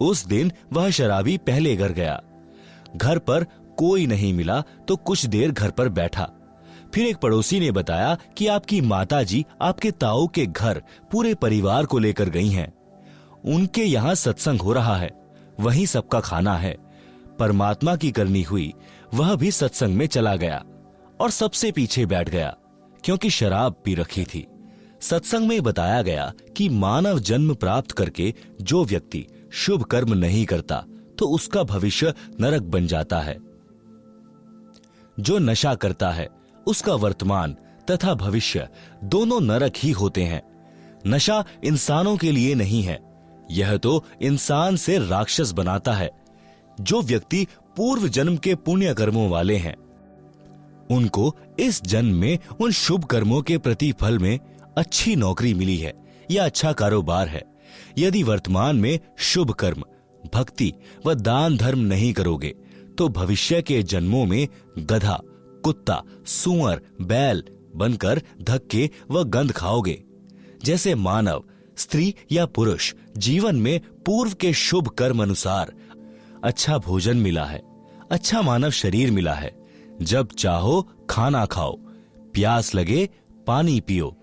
उस दिन वह शराबी पहले घर गया। घर पर कोई नहीं मिला तो कुछ देर घर पर बैठा। फिर एक पड़ोसी ने बताया कि आपकी माताजी आपके ताऊ के घर पूरे परिवार को लेकर गई हैं। उनके यहाँ सत्संग हो रहा है, वहीं सबका खाना है। परमात्मा की करनी हुई, वह भी सत्संग में चला गया और सबसे पीछे बैठ गया, क्योंकि शराब पी रखी थी। सत्संग में बताया गया कि मानव जन्म प्राप्त करके जो व्यक्ति शुभ कर्म नहीं करता तो उसका भविष्य नरक बन जाता है। जो नशा करता है उसका वर्तमान तथा भविष्य दोनों नरक ही होते हैं। नशा इंसानों के लिए नहीं है, यह तो इंसान से राक्षस बनाता है। जो व्यक्ति पूर्व जन्म के पुण्य कर्मों वाले हैं, उनको इस जन्म में उन शुभ कर्मों के प्रतिफल में अच्छी नौकरी मिली है या अच्छा कारोबार है। यदि वर्तमान में शुभ कर्म, भक्ति व दान धर्म नहीं करोगे तो भविष्य के जन्मों में गधा, कुत्ता, सूअर, बैल बनकर धक्के व गंध खाओगे। जैसे मानव, स्त्री या पुरुष जीवन में पूर्व के शुभ कर्म अनुसार अच्छा भोजन मिला है, अच्छा मानव शरीर मिला है। जब चाहो खाना खाओ, प्यास लगे पानी पियो,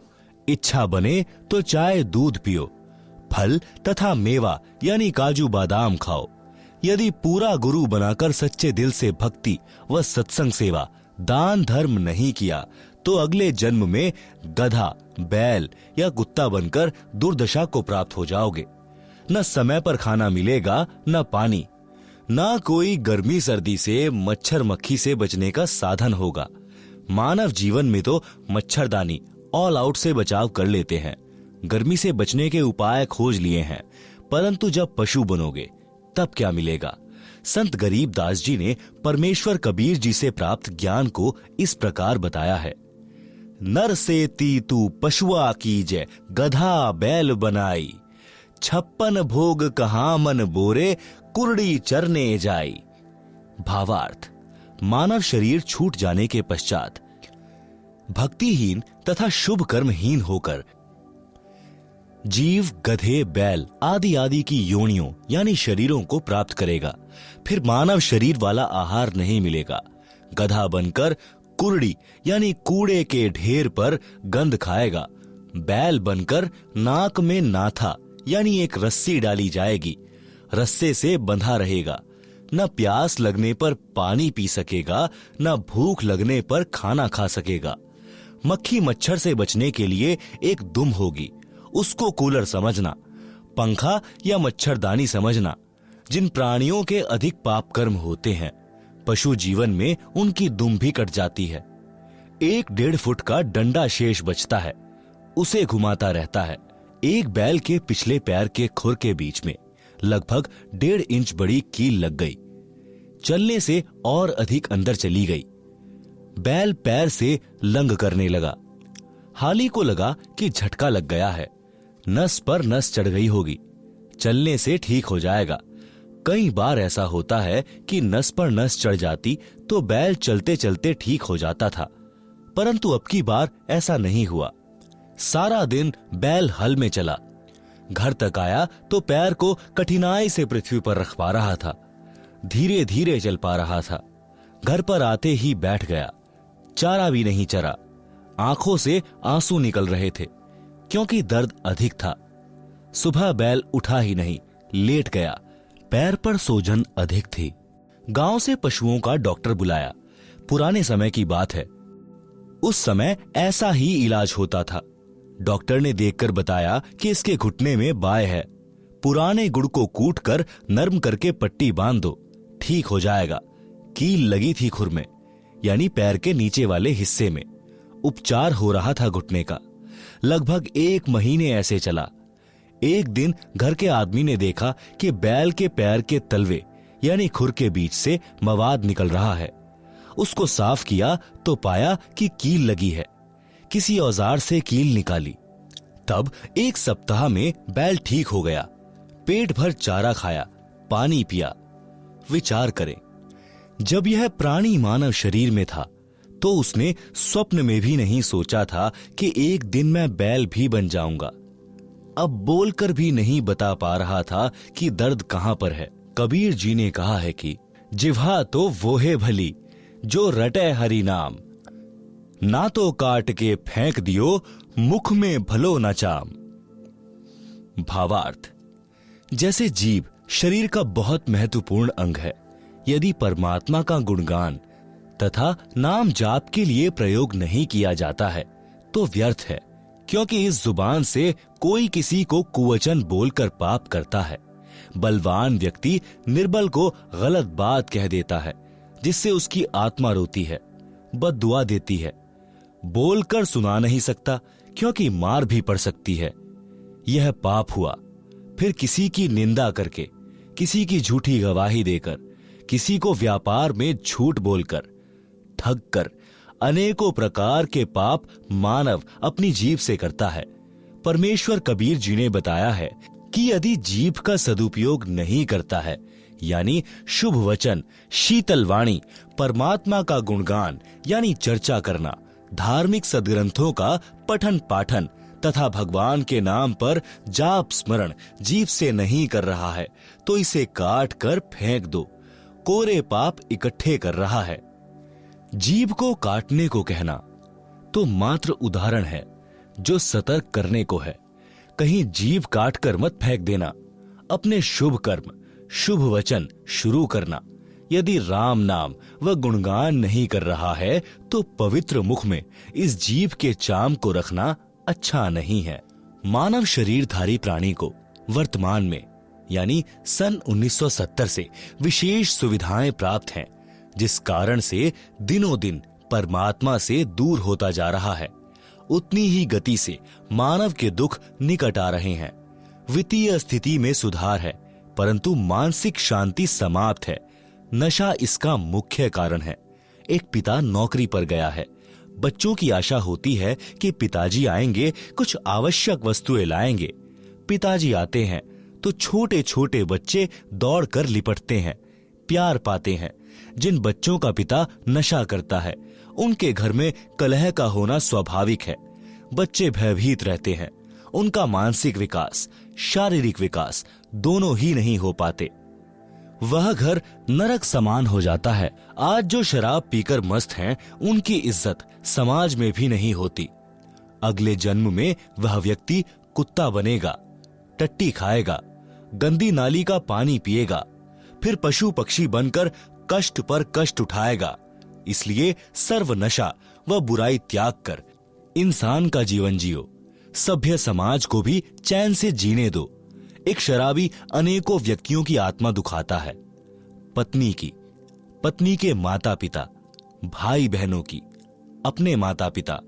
इच्छा बने तो चाय दूध पियो, फल तथा मेवा यानी काजू बादाम खाओ। यदि पूरा गुरु बनाकर सच्चे दिल से भक्ति व सत्संग सेवा, दान धर्म नहीं किया तो अगले जन्म में गधा, बैल या कुत्ता बनकर दुर्दशा को प्राप्त हो जाओगे। न समय पर खाना मिलेगा, न पानी, न कोई गर्मी सर्दी से, मच्छर मक्खी से बचने का साधन होगा। मानव जीवन में तो मच्छरदानी ऑल आउट से बचाव कर लेते हैं, गर्मी से बचने के उपाय खोज लिए हैं, परंतु जब पशु बनोगे तब क्या मिलेगा। संत गरीब दास जी ने परमेश्वर कबीर जी से प्राप्त ज्ञान को इस प्रकार बताया है। नर से तीतू पशुआ कीजे, गधा बैल बनाई, 56 भोग कहाँ मन बोरे, कुरड़ी चरने जाई। भावार्थ, मानव शरीर छूट जाने के पश्चात भक्तिहीन तथा शुभ कर्महीन होकर जीव गधे, बैल आदि आदि की योनियों यानी शरीरों को प्राप्त करेगा। फिर मानव शरीर वाला आहार नहीं मिलेगा। गधा बनकर कुरड़ी यानी कूड़े के ढेर पर गंध खाएगा। बैल बनकर नाक में नाथा यानी एक रस्सी डाली जाएगी, रस्से से बंधा रहेगा। न प्यास लगने पर पानी पी सकेगा, न भूख लगने पर खाना खा सकेगा। मक्खी मच्छर से बचने के लिए एक दुम होगी, उसको कूलर समझना, पंखा या मच्छरदानी समझना। जिन प्राणियों के अधिक पाप कर्म होते हैं, पशु जीवन में उनकी दुम भी कट जाती है। 1-1.5 फुट का डंडा शेष बचता है, उसे घुमाता रहता है। एक बैल के पिछले पैर के खुर के बीच में लगभग 1.5 इंच बड़ी कील लग गई। चलने से और अधिक अंदर चली गई। बैल पैर से लंग करने लगा। हाली को लगा कि झटका लग गया है, नस पर नस चढ़ गई होगी, चलने से ठीक हो जाएगा। कई बार ऐसा होता है कि नस पर नस चढ़ जाती तो बैल चलते चलते ठीक हो जाता था, परंतु अब की बार ऐसा नहीं हुआ। सारा दिन बैल हल में चला। घर तक आया तो पैर को कठिनाई से पृथ्वी पर रख पा रहा था, धीरे धीरे चल पा रहा था। घर पर आते ही बैठ गया। चारा भी नहीं चरा। आंखों से आंसू निकल रहे थे क्योंकि दर्द अधिक था। सुबह बैल उठा ही नहीं, लेट गया। पैर पर सूजन अधिक थी। गांव से पशुओं का डॉक्टर बुलाया। पुराने समय की बात है, उस समय ऐसा ही इलाज होता था। डॉक्टर ने देखकर बताया कि इसके घुटने में बाय है। पुराने गुड़ को कूटकर नरम करके पट्टी बांध दो, ठीक हो जाएगा। कील लगी थी खुर में, यानी पैर के नीचे वाले हिस्से में। उपचार हो रहा था घुटने का। लगभग 1 महीने ऐसे चला। एक दिन घर के आदमी ने देखा कि बैल के पैर के तलवे यानी खुर के बीच से मवाद निकल रहा है। उसको साफ किया तो पाया कि कील लगी है। किसी औजार से कील निकाली। तब 1 सप्ताह में बैल ठीक हो गया। पेट भर चारा खाया, पानी पिया। विचार करें, जब यह प्राणी मानव शरीर में था तो उसने स्वप्न में भी नहीं सोचा था कि एक दिन मैं बैल भी बन जाऊंगा। अब बोलकर भी नहीं बता पा रहा था कि दर्द कहां पर है। कबीर जी ने कहा है कि जिह्वा तो वो है भली जो रटे हरि नाम, ना तो काट के फेंक दियो मुख में भलो न चाम। भावार्थ, जैसे जीभ शरीर का बहुत महत्वपूर्ण अंग है, यदि परमात्मा का गुणगान तथा नाम जाप के लिए प्रयोग नहीं किया जाता है तो व्यर्थ है, क्योंकि इस जुबान से कोई किसी को कुवचन बोलकर पाप करता है। बलवान व्यक्ति निर्बल को गलत बात कह देता है, जिससे उसकी आत्मा रोती है, बद्दुआ देती है। बोलकर सुना नहीं सकता क्योंकि मार भी पड़ सकती है। यह पाप हुआ। फिर किसी की निंदा करके, किसी की झूठी गवाही देकर, किसी को व्यापार में झूठ बोलकर, ठग कर अनेकों प्रकार के पाप मानव अपनी जीभ से करता है। परमेश्वर कबीर जी ने बताया है कि यदि जीभ का सदुपयोग नहीं करता है, यानी शुभ वचन, शीतल वाणी, परमात्मा का गुणगान यानी चर्चा करना, धार्मिक सदग्रंथों का पठन पाठन तथा भगवान के नाम पर जाप स्मरण जीभ से नहीं कर रहा है तो इसे काट कर फेंक दो। कोरे पाप इकट्ठे कर रहा है। जीभ को काटने को कहना तो मात्र उदाहरण है जो सतर्क करने को है। कहीं जीभ काटकर मत फेंक देना। अपने शुभ कर्म, शुभ वचन शुरू करना। यदि राम नाम व गुणगान नहीं कर रहा है तो पवित्र मुख में इस जीभ के चाम को रखना अच्छा नहीं है। मानव शरीरधारी प्राणी को वर्तमान में यानी सन 1970 से विशेष सुविधाएं प्राप्त हैं, जिस कारण से दिनों दिन परमात्मा से दूर होता जा रहा है। उतनी ही गति से मानव के दुख निकट आ रहे हैं। वित्तीय स्थिति में सुधार है, परंतु मानसिक शांति समाप्त है। नशा इसका मुख्य कारण है। एक पिता नौकरी पर गया है। बच्चों की आशा होती है कि पिताजी आएंगे, कुछ आवश्यक वस्तुएं लाएंगे। पिताजी आते हैं तो छोटे छोटे बच्चे दौड़कर लिपटते हैं, प्यार पाते हैं। जिन बच्चों का पिता नशा करता है उनके घर में कलह का होना स्वाभाविक है। बच्चे भयभीत रहते हैं। उनका मानसिक विकास, शारीरिक विकास दोनों ही नहीं हो पाते। वह घर नरक समान हो जाता है। आज जो शराब पीकर मस्त हैं, उनकी इज्जत समाज में भी नहीं होती। अगले जन्म में वह व्यक्ति कुत्ता बनेगा, टट्टी खाएगा, गंदी नाली का पानी पिएगा, फिर पशु पक्षी बनकर कष्ट पर कष्ट उठाएगा। इसलिए सर्व नशा व बुराई त्याग कर इंसान का जीवन जियो। सभ्य समाज को भी चैन से जीने दो। एक शराबी अनेकों व्यक्तियों की आत्मा दुखाता है। पत्नी की, पत्नी के माता पिता, भाई बहनों की, अपने माता पिता,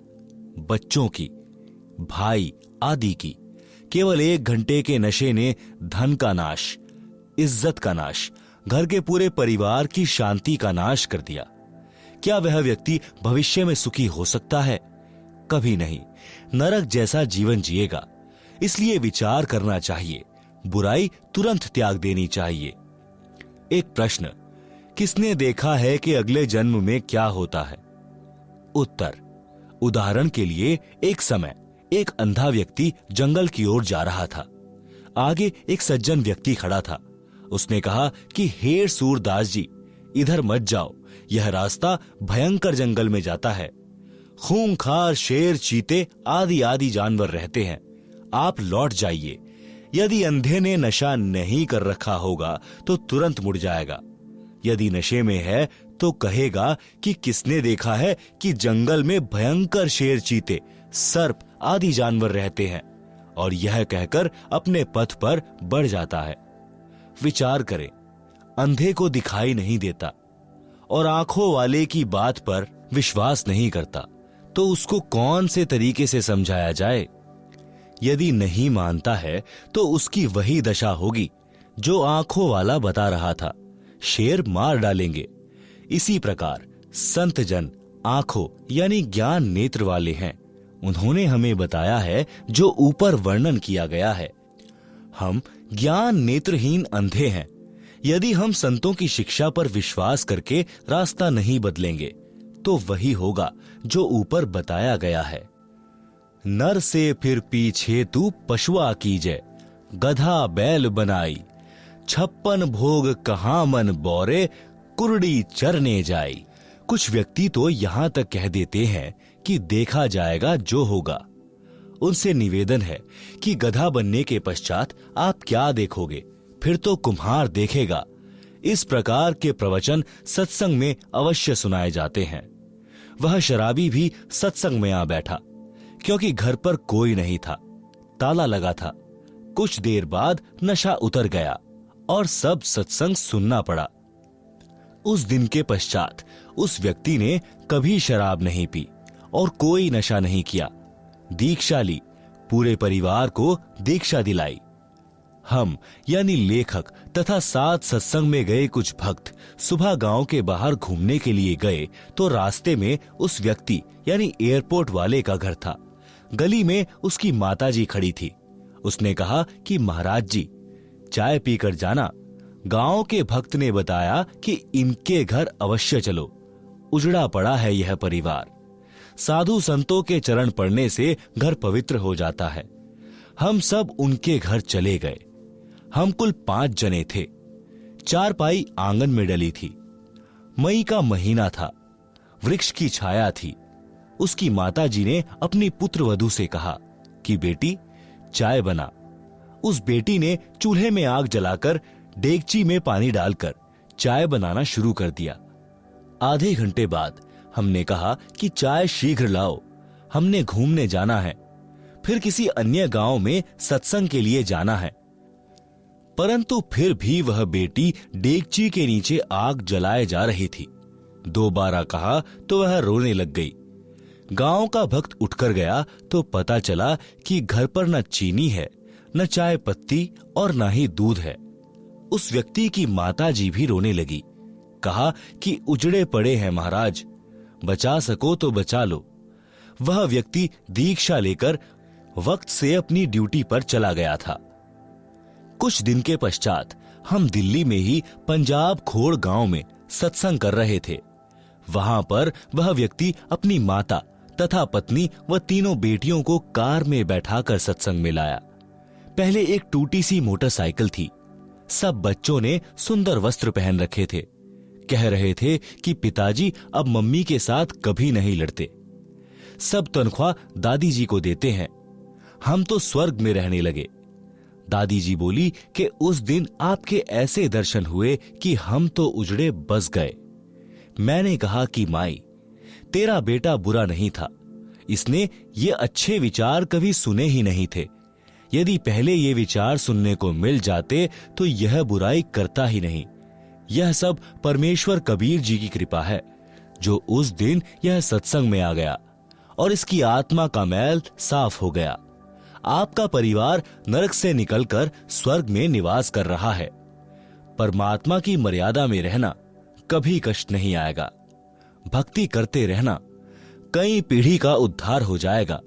बच्चों की, भाई आदि की। केवल 1 घंटे के नशे ने धन का नाश, इज्जत का नाश, घर के पूरे परिवार की शांति का नाश कर दिया। क्या वह व्यक्ति भविष्य में सुखी हो सकता है? कभी नहीं। नरक जैसा जीवन जिएगा। इसलिए विचार करना चाहिए, बुराई तुरंत त्याग देनी चाहिए। एक प्रश्न, किसने देखा है कि अगले जन्म में क्या होता है? उत्तर, उदाहरण के लिए एक समय एक अंधा व्यक्ति जंगल की ओर जा रहा था। आगे एक सज्जन व्यक्ति खड़ा था। उसने कहा कि हे सूरदास जी, इधर मत जाओ, यह रास्ता भयंकर जंगल में जाता है। खूंखार शेर, चीते आदि आदि जानवर रहते हैं, आप लौट जाइए। यदि अंधे ने नशा नहीं कर रखा होगा तो तुरंत मुड़ जाएगा। यदि नशे में है तो कहेगा कि किसने देखा है कि जंगल में भयंकर शेर, चीते, सर्प आदि जानवर रहते हैं, और यह कहकर अपने पथ पर बढ़ जाता है। विचार करें, अंधे को दिखाई नहीं देता और आंखों वाले की बात पर विश्वास नहीं करता, तो उसको कौन से तरीके से समझाया जाए? यदि नहीं मानता है तो उसकी वही दशा होगी जो आंखों वाला बता रहा था, शेर मार डालेंगे। इसी प्रकार संत जन आंखों यानी ज्ञान नेत्र वाले हैं। उन्होंने हमें बताया है जो ऊपर वर्णन किया गया है। हम ज्ञान नेत्रहीन अंधे हैं। यदि हम संतों की शिक्षा पर विश्वास करके रास्ता नहीं बदलेंगे तो वही होगा जो ऊपर बताया गया है। नर से फिर पीछे तू पशुआ कीजे, गधा बैल बनाई, 56 भोग कहाँ मन बोरे, कुर्डी चरने जाई। कुछ व्यक्ति तो यहाँ तक कह देते हैं कि देखा जाएगा जो होगा। उनसे निवेदन है कि गधा बनने के पश्चात आप क्या देखोगे, फिर तो कुम्हार देखेगा। इस प्रकार के प्रवचन सत्संग में अवश्य सुनाए जाते हैं। वह शराबी भी सत्संग में आ बैठा, क्योंकि घर पर कोई नहीं था, ताला लगा था। कुछ देर बाद नशा उतर गया और सब सत्संग सुनना पड़ा। उस दिन के पश्चात उस व्यक्ति ने कभी शराब नहीं पी और कोई नशा नहीं किया। दीक्षा ली, पूरे परिवार को दीक्षा दिलाई। हम यानी लेखक तथा साथ सत्संग में गए कुछ भक्त सुबह गांव के बाहर घूमने के लिए गए तो रास्ते में उस व्यक्ति यानी एयरपोर्ट वाले का घर था। गली में उसकी माताजी खड़ी थी। उसने कहा कि महाराज जी, चाय पीकर जाना। गांव के भक्त ने बताया कि इनके घर अवश्य चलो, उजड़ा पड़ा है यह परिवार। साधु संतों के चरण पड़ने से घर पवित्र हो जाता है। हम सब उनके घर चले गए। हम कुल 5 जने थे। चारपाई आंगन में डली थी। मई का महीना था। वृक्ष की छाया थी। उसकी माताजी ने अपनी पुत्र वधू से कहा कि बेटी, चाय बना। उस बेटी ने चूल्हे में आग जलाकर डेगची में पानी डालकर चाय बनाना शुरू कर दिया। आधे घंटे बाद हमने कहा कि चाय शीघ्र लाओ, हमने घूमने जाना है, फिर किसी अन्य गांव में सत्संग के लिए जाना है। परंतु फिर भी वह बेटी डेगची के नीचे आग जलाए जा रही थी। 2 बार कहा तो वह रोने लग गई। गांव का भक्त उठकर गया तो पता चला कि घर पर न चीनी है, न चाय पत्ती और न ही दूध है। उस व्यक्ति की माताजी भी रोने लगी। कहा कि उजड़े पड़े हैं महाराज, बचा सको तो बचा लो। वह व्यक्ति दीक्षा लेकर वक्त से अपनी ड्यूटी पर चला गया था। कुछ दिन के पश्चात हम दिल्ली में ही पंजाब खोड़ गांव में सत्संग कर रहे थे। वहां पर वह व्यक्ति अपनी माता तथा पत्नी व तीनों बेटियों को कार में बैठाकर सत्संग में लाया। पहले एक टूटी सी मोटरसाइकिल थी। सब बच्चों ने सुंदर वस्त्र पहन रखे थे। कह रहे थे कि पिताजी अब मम्मी के साथ कभी नहीं लड़ते। सब तनख्वाह दादी जी को देते हैं। हम तो स्वर्ग में रहने लगे। दादी जी बोली कि उस दिन आपके ऐसे दर्शन हुए कि हम तो उजड़े बस गए। मैंने कहा कि माई, तेरा बेटा बुरा नहीं था, इसने ये अच्छे विचार कभी सुने ही नहीं थे। यदि पहले ये विचार सुनने को मिल जाते तो यह बुराई करता ही नहीं। यह सब परमेश्वर कबीर जी की कृपा है जो उस दिन यह सत्संग में आ गया और इसकी आत्मा का मैल साफ हो गया। आपका परिवार नरक से निकलकर स्वर्ग में निवास कर रहा है। परमात्मा की मर्यादा में रहना कभी कष्ट नहीं आएगा। भक्ति करते रहना, कई पीढ़ी का उद्धार हो जाएगा।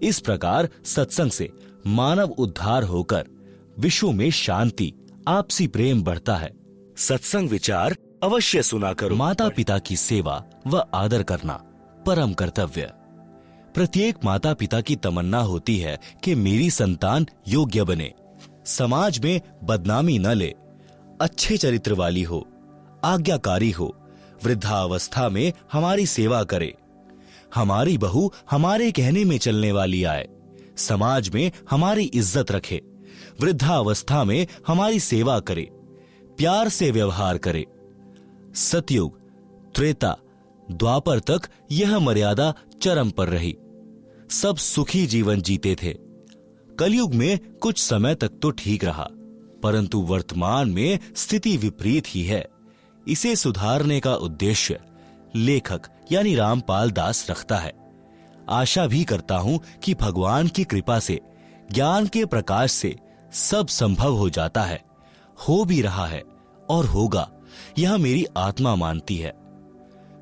इस प्रकार सत्संग से मानव उद्धार होकर विश्व में शांति, आपसी प्रेम बढ़ता है। सत्संग विचार अवश्य सुना करो। माता पिता की सेवा व आदर करना परम कर्तव्य। प्रत्येक माता पिता की तमन्ना होती है कि मेरी संतान योग्य बने, समाज में बदनामी न ले, अच्छे चरित्र वाली हो, आज्ञाकारी हो, वृद्धावस्था में हमारी सेवा करे, हमारी बहू हमारे कहने में चलने वाली आए, समाज में हमारी इज्जत रखे, वृद्धावस्था में हमारी सेवा करे, प्यार से व्यवहार करे। सतयुग, त्रेता, द्वापर तक यह मर्यादा चरम पर रही। सब सुखी जीवन जीते थे। कलयुग में कुछ समय तक तो ठीक रहा, परंतु वर्तमान में स्थिति विपरीत ही है। इसे सुधारने का उद्देश्य लेखक यानी रामपाल दास रखता है। आशा भी करता हूं कि भगवान की कृपा से, ज्ञान के प्रकाश से सब संभव हो जाता है, हो भी रहा है और होगा, यह मेरी आत्मा मानती है।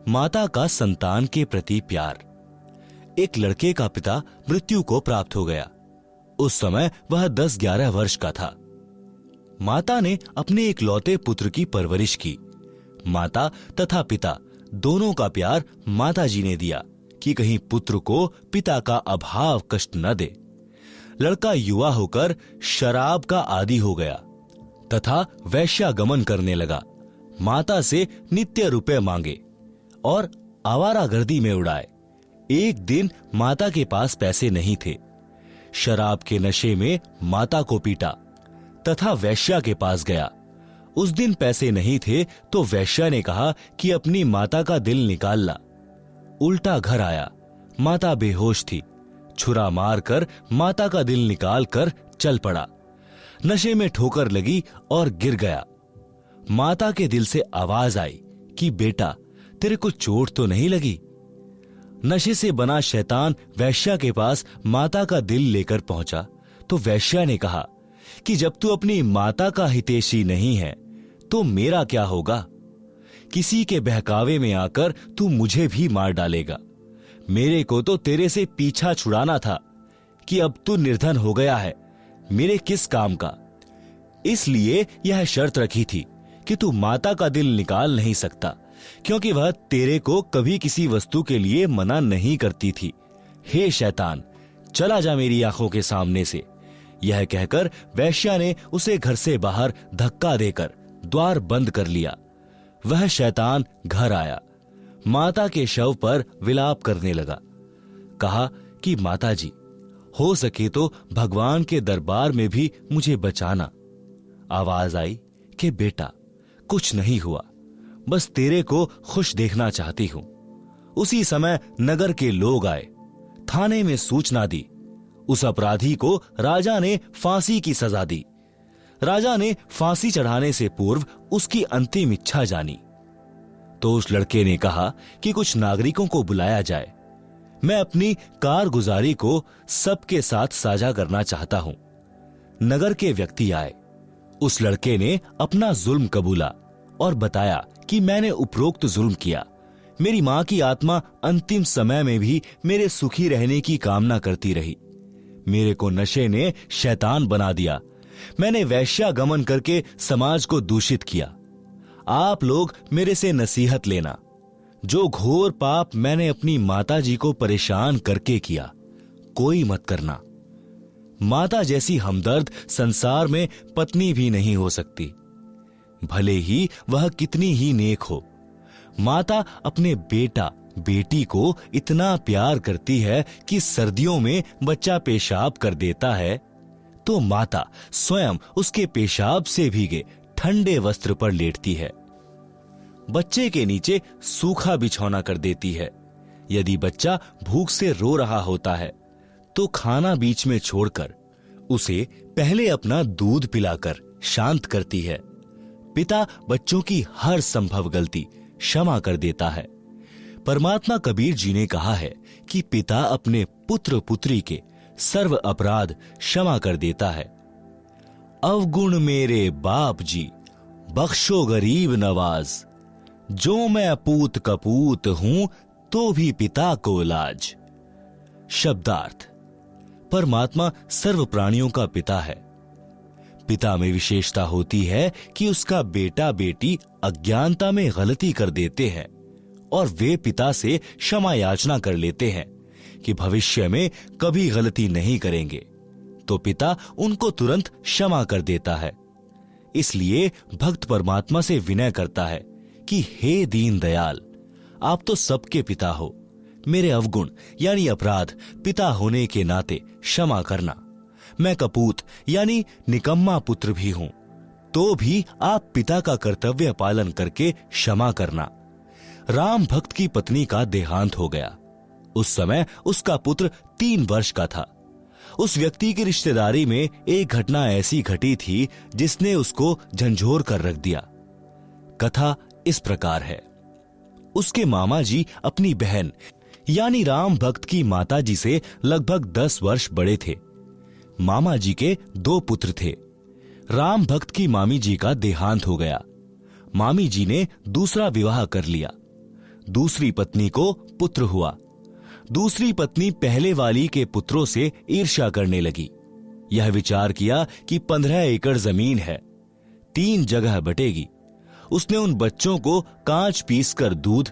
माता का संतान के प्रति प्यार। एक लड़के का पिता मृत्यु को प्राप्त हो गया। उस समय वह 10-11 वर्ष का था। माता ने अपने इकलौते पुत्र की परवरिश की। माता तथा पिता दोनों का प्यार माताजी ने दिया कि कहीं पुत्र को पिता का अभाव कष्ट न दे। लड़का युवा होकर शराब का आदी हो गया तथा वैश्यागमन करने लगा। माता से नित्य रुपए मांगे और आवारागर्दी में उड़ाए। एक दिन माता के पास पैसे नहीं थे। शराब के नशे में माता को पीटा तथा वैश्या के पास गया। उस दिन पैसे नहीं थे तो वैश्या ने कहा कि अपनी माता का दिल निकाल ला। उल्टा घर आया, माता बेहोश थी। छुरा मारकर माता का दिल निकाल कर चल पड़ा। नशे में ठोकर लगी और गिर गया। माता के दिल से आवाज आई कि बेटा, तेरे को चोट तो नहीं लगी? नशे से बना शैतान वैश्या के पास माता का दिल लेकर पहुंचा तो वैश्या ने कहा कि जब तू अपनी माता का हितैषी नहीं है तो मेरा क्या होगा? किसी के बहकावे में आकर तू मुझे भी मार डालेगा। मेरे को तो तेरे से पीछा छुड़ाना था कि अब तू निर्धन हो गया है, मेरे किस काम का? इसलिए यह शर्त रखी थी कि तू माता का दिल निकाल नहीं सकता, क्योंकि वह तेरे को कभी किसी वस्तु के लिए मना नहीं करती थी। हे शैतान, चला जा मेरी आंखों के सामने से। यह कहकर वैश्या ने उसे घर से बाहर धक्का देकर द्वार बंद कर लिया। वह शैतान घर आया, माता के शव पर विलाप करने लगा। कहा कि माताजी, हो सके तो भगवान के दरबार में भी मुझे बचाना। आवाज आई कि बेटा, कुछ नहीं हुआ, बस तेरे को खुश देखना चाहती हूं। उसी समय नगर के लोग आए, थाने में सूचना दी। उस अपराधी को राजा ने फांसी की सजा दी। राजा ने फांसी चढ़ाने से पूर्व उसकी अंतिम इच्छा जानी। तो उस लड़के ने कहा कि कुछ नागरिकों को बुलाया जाए, मैं अपनी कारगुजारी को सबके साथ साझा करना चाहता हूं। नगर के व्यक्ति आए। उस लड़के ने अपना जुल्म कबूला और बताया कि मैंने उपरोक्त जुल्म किया। मेरी मां की आत्मा अंतिम समय में भी मेरे सुखी रहने की कामना करती रही। मेरे को नशे ने शैतान बना दिया। मैंने वैश्यागमन करके समाज को दूषित किया। आप लोग मेरे से नसीहत लेना। जो घोर पाप मैंने अपनी माताजी को परेशान करके किया, कोई मत करना। माता जैसी हमदर्द संसार में पत्नी भी नहीं हो सकती, भले ही वह कितनी ही नेक हो। माता अपने बेटा बेटी को इतना प्यार करती है कि सर्दियों में बच्चा पेशाब कर देता है तो माता स्वयं उसके पेशाब से भीगे ठंडे वस्त्र पर लेटती है। बच्चे के नीचे सूखा बिछौना कर देती है। यदि बच्चा भूख से रो रहा होता है तो खाना बीच में छोड़कर उसे पहले अपना दूध पिलाकर शांत करती है। पिता बच्चों की हर संभव गलती क्षमा कर देता है। परमात्मा कबीर जी ने कहा है कि पिता अपने पुत्र पुत्री के सर्व अपराध क्षमा कर देता है। अवगुण मेरे बाप जी, बख्शो गरीब नवाज, जो मैं अपूत कपूत हूं तो भी पिता को लाज। शब्दार्थ, परमात्मा सर्व प्राणियों का पिता है। पिता में विशेषता होती है कि उसका बेटा बेटी अज्ञानता में गलती कर देते हैं और वे पिता से क्षमा याचना कर लेते हैं कि भविष्य में कभी गलती नहीं करेंगे, तो पिता उनको तुरंत क्षमा कर देता है। इसलिए भक्त परमात्मा से विनय करता है कि हे दीन दयाल, आप तो सबके पिता हो, मेरे अवगुण यानी अपराध पिता होने के नाते क्षमा करना। मैं कपूत यानी निकम्मा पुत्र भी हूं, तो भी आप पिता का कर्तव्य पालन करके क्षमा करना। राम भक्त की पत्नी का देहांत हो गया। उस समय उसका पुत्र 3 वर्ष का था। उस व्यक्ति की रिश्तेदारी में एक घटना ऐसी घटी थी जिसने उसको झंझोर कर रख दिया। कथा इस प्रकार है। उसके मामा जी अपनी बहन यानी राम भक्त की माता जी से लगभग 10 वर्ष बड़े थे। मामा जी के 2 पुत्र थे। राम भक्त की मामी जी का देहांत हो गया। मामी जी ने दूसरा विवाह कर लिया। दूसरी पत्नी को पुत्र हुआ। दूसरी पत्नी पहले वाली के पुत्रों से ईर्ष्या करने लगी। यह विचार किया कि 15 एकड़ जमीन है, 3 जगह बटेगी। उसने उन बच्चों को कांच पीसकर दूध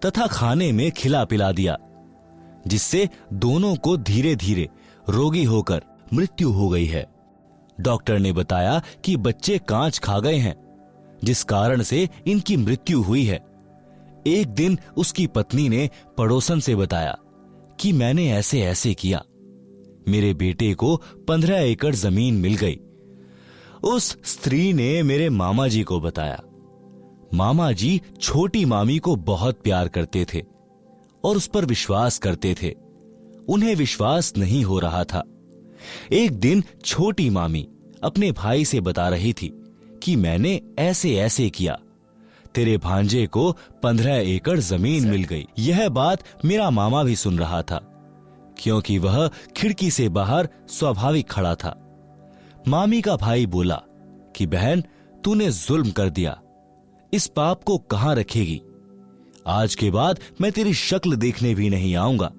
तथा खाने में खिला पिला दिया, जिससे दोनों को धीरे धीरे रोगी होकर मृत्यु हो गई है। डॉक्टर ने बताया कि बच्चे कांच खा गए हैं, जिस कारण से इनकी मृत्यु हुई है। एक दिन उसकी पत्नी ने पड़ोसन से बताया कि मैंने ऐसे ऐसे किया, मेरे बेटे को 15 एकड़ जमीन मिल गई। उस स्त्री ने मेरे मामा जी को बताया। मामा जी छोटी मामी को बहुत प्यार करते थे और उस पर विश्वास करते थे। उन्हें विश्वास नहीं हो रहा था। एक दिन छोटी मामी अपने भाई से बता रही थी कि मैंने ऐसे ऐसे किया, तेरे भांजे को 15 एकड़ जमीन मिल गई। यह बात मेरा मामा भी सुन रहा था, क्योंकि वह खिड़की से बाहर स्वाभाविक खड़ा था। मामी का भाई बोला कि बहन, तूने जुल्म कर दिया, इस पाप को कहां रखेगी? आज के बाद मैं तेरी शक्ल देखने भी नहीं आऊंगा।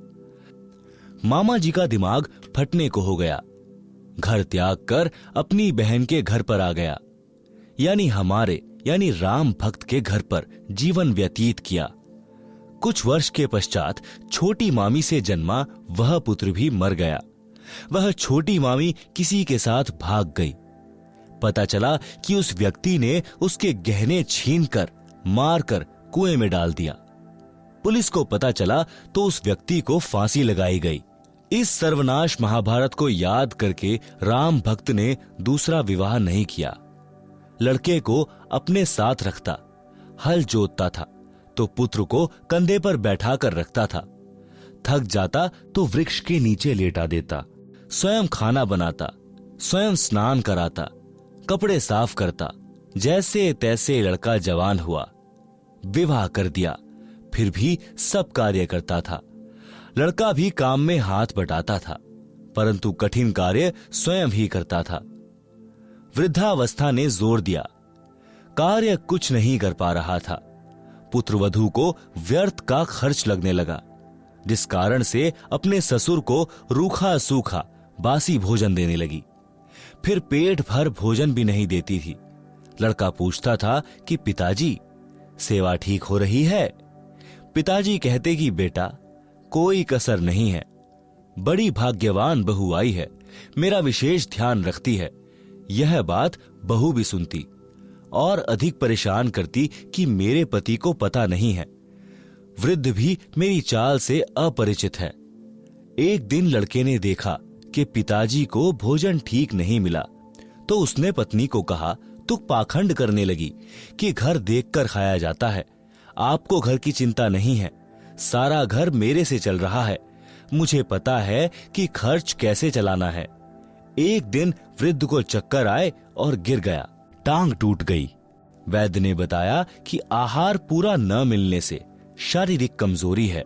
मामा जी का दिमाग फटने को हो गया। घर त्याग कर अपनी बहन के घर पर आ गया, यानी हमारे यानी राम भक्त के घर पर जीवन व्यतीत किया। कुछ वर्ष के पश्चात छोटी मामी से जन्मा वह पुत्र भी मर गया। वह छोटी मामी किसी के साथ भाग गई। पता चला कि उस व्यक्ति ने उसके गहने छीनकर मारकर कुएं में डाल दिया। पुलिस को पता चला तो उस व्यक्ति को फांसी लगाई गई। इस सर्वनाश महाभारत को याद करके राम भक्त ने दूसरा विवाह नहीं किया। लड़के को अपने साथ रखता, हल जोतता था तो पुत्र को कंधे पर बैठा कर रखता था। थक जाता तो वृक्ष के नीचे लेटा देता। स्वयं खाना बनाता, स्वयं स्नान कराता, कपड़े साफ करता। जैसे तैसे लड़का जवान हुआ, विवाह कर दिया, फिर भी सब कार्य करता था। लड़का भी काम में हाथ बटाता था, परंतु कठिन कार्य स्वयं ही करता था। वृद्धावस्था ने जोर दिया, कार्य कुछ नहीं कर पा रहा था। पुत्रवधू को व्यर्थ का खर्च लगने लगा, जिस कारण से अपने ससुर को रूखा सूखा बासी भोजन देने लगी। फिर पेट भर भोजन भी नहीं देती थी। लड़का पूछता था कि पिताजी, सेवा ठीक हो रही है? पिताजी कहते कि बेटा, कोई कसर नहीं है, बड़ी भाग्यवान बहू आई है, मेरा विशेष ध्यान रखती है। यह बात बहू भी सुनती और अधिक परेशान करती कि मेरे पति को पता नहीं है। वृद्ध भी मेरी चाल से अपरिचित है। एक दिन लड़के ने देखा कि पिताजी को भोजन ठीक नहीं मिला, तो उसने पत्नी को कहा, तू पाखंड करने लगी कि घर देखकर खाया जाता है। आपको घर की चिंता नहीं है, सारा घर मेरे से चल रहा है। मुझे पता है कि खर्च कैसे चलाना है। एक दिन वृद्ध को चक्कर आए और गिर गया, टांग टूट गई। वैद्य ने बताया कि आहार पूरा न मिलने से शारीरिक कमजोरी है।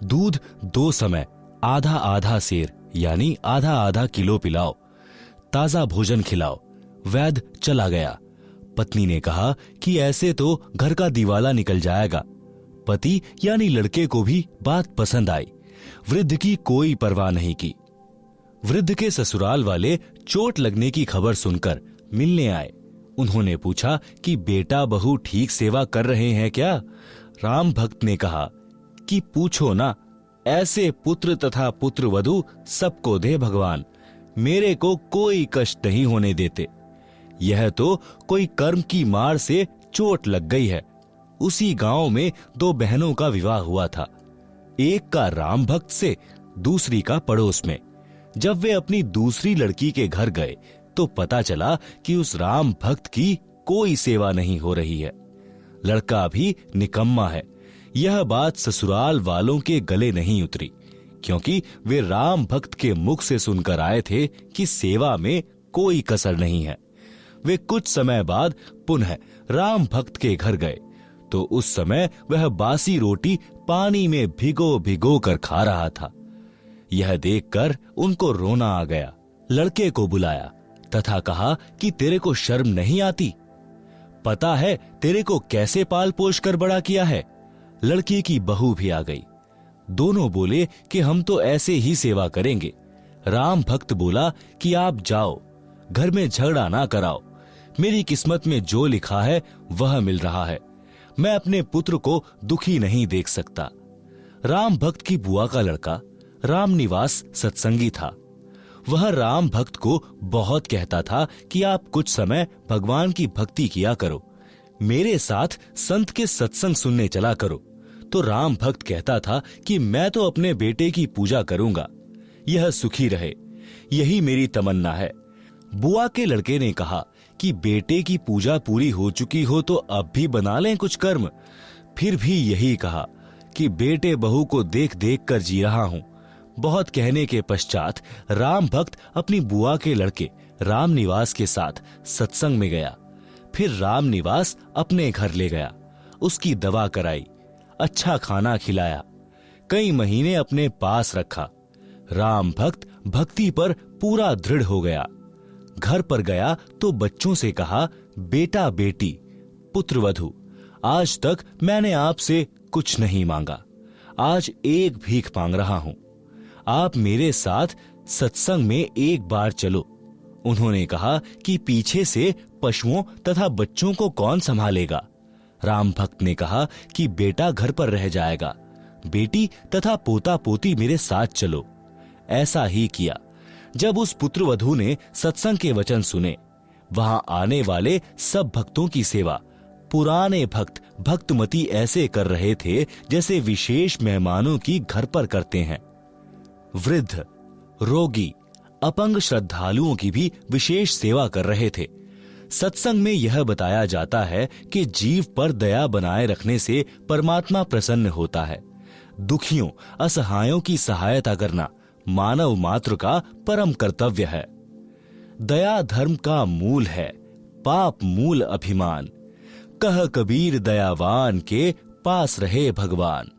दूध 2 समय आधा आधा सेर यानी आधा आधा किलो पिलाओ, ताजा भोजन खिलाओ। वैद्य चला गया। पत्नी ने कहा कि ऐसे तो घर का दिवाला निकल जाएगा। पति यानी लड़के को भी बात पसंद आई। वृद्ध की कोई परवाह नहीं की। वृद्ध के ससुराल वाले चोट लगने की खबर सुनकर मिलने आए। उन्होंने पूछा कि बेटा बहू ठीक सेवा कर रहे हैं क्या? राम भक्त ने कहा कि पूछो ना, ऐसे पुत्र तथा पुत्र वधू सबको दे भगवान, मेरे को कोई कष्ट नहीं होने देते। यह तो कोई कर्म की मार से चोट लग गई है। उसी गांव में 2 बहनों का विवाह हुआ था, एक का राम भक्त से, दूसरी का पड़ोस में। जब वे अपनी दूसरी लड़की के घर गए तो पता चला कि उस राम भक्त की कोई सेवा नहीं हो रही है। लड़का भी निकम्मा है। यह बात ससुराल वालों के गले नहीं उतरी, क्योंकि वे राम भक्त के मुख से सुनकर आए थे कि सेवा में कोई कसर नहीं है। वे कुछ समय बाद पुनः राम भक्त के घर गए तो उस समय वह बासी रोटी पानी में भिगो भिगो कर खा रहा था। यह देखकर उनको रोना आ गया। लड़के को बुलाया तथा कहा कि तेरे को शर्म नहीं आती? पता है तेरे को कैसे पाल पोष कर बड़ा किया है? लड़के की बहू भी आ गई। दोनों बोले कि हम तो ऐसे ही सेवा करेंगे। राम भक्त बोला कि आप जाओ, घर में झगड़ा ना कराओ। मेरी किस्मत में जो लिखा है वह मिल रहा है। मैं अपने पुत्र को दुखी नहीं देख सकता। राम भक्त की बुआ का लड़का राम निवास सत्संगी था। वह राम भक्त को बहुत कहता था कि आप कुछ समय भगवान की भक्ति किया करो, मेरे साथ संत के सत्संग सुनने चला करो। तो राम भक्त कहता था कि मैं तो अपने बेटे की पूजा करूंगा, यह सुखी रहे, यही मेरी तमन्ना है। बुआ के लड़के ने कहा कि बेटे की पूजा पूरी हो चुकी हो तो अब भी बना लें कुछ कर्म। फिर भी यही कहा कि बेटे बहू को देख देख कर जी रहा हूं। बहुत कहने के पश्चात राम भक्त अपनी बुआ के लड़के राम निवास के साथ सत्संग में गया। फिर राम निवास अपने घर ले गया, उसकी दवा कराई, अच्छा खाना खिलाया, कई महीने अपने पास रखा। राम भक्त भक्ति पर पूरा दृढ़ हो गया। घर पर गया तो बच्चों से कहा, बेटा बेटी पुत्र वधू, आज तक मैंने आपसे कुछ नहीं मांगा, आज एक भीख मांग रहा हूं। आप मेरे साथ सत्संग में एक बार चलो। उन्होंने कहा कि पीछे से पशुओं तथा बच्चों को कौन संभालेगा? राम भक्त ने कहा कि बेटा घर पर रह जाएगा, बेटी तथा पोता पोती मेरे साथ चलो। ऐसा ही किया। जब उस पुत्र वधू ने सत्संग के वचन सुने, वहां आने वाले सब भक्तों की सेवा पुराने भक्त भक्तमती ऐसे कर रहे थे जैसे विशेष मेहमानों की घर पर करते हैं। वृद्ध, रोगी, अपंग श्रद्धालुओं की भी विशेष सेवा कर रहे थे। सत्संग में यह बताया जाता है कि जीव पर दया बनाए रखने से परमात्मा प्रसन्न होता है। दुखियों, असहायों की सहायता करना मानव मात्र का परम कर्तव्य है। दया धर्म का मूल है, पाप मूल अभिमान। कह कबीर दयावान के पास रहे भगवान।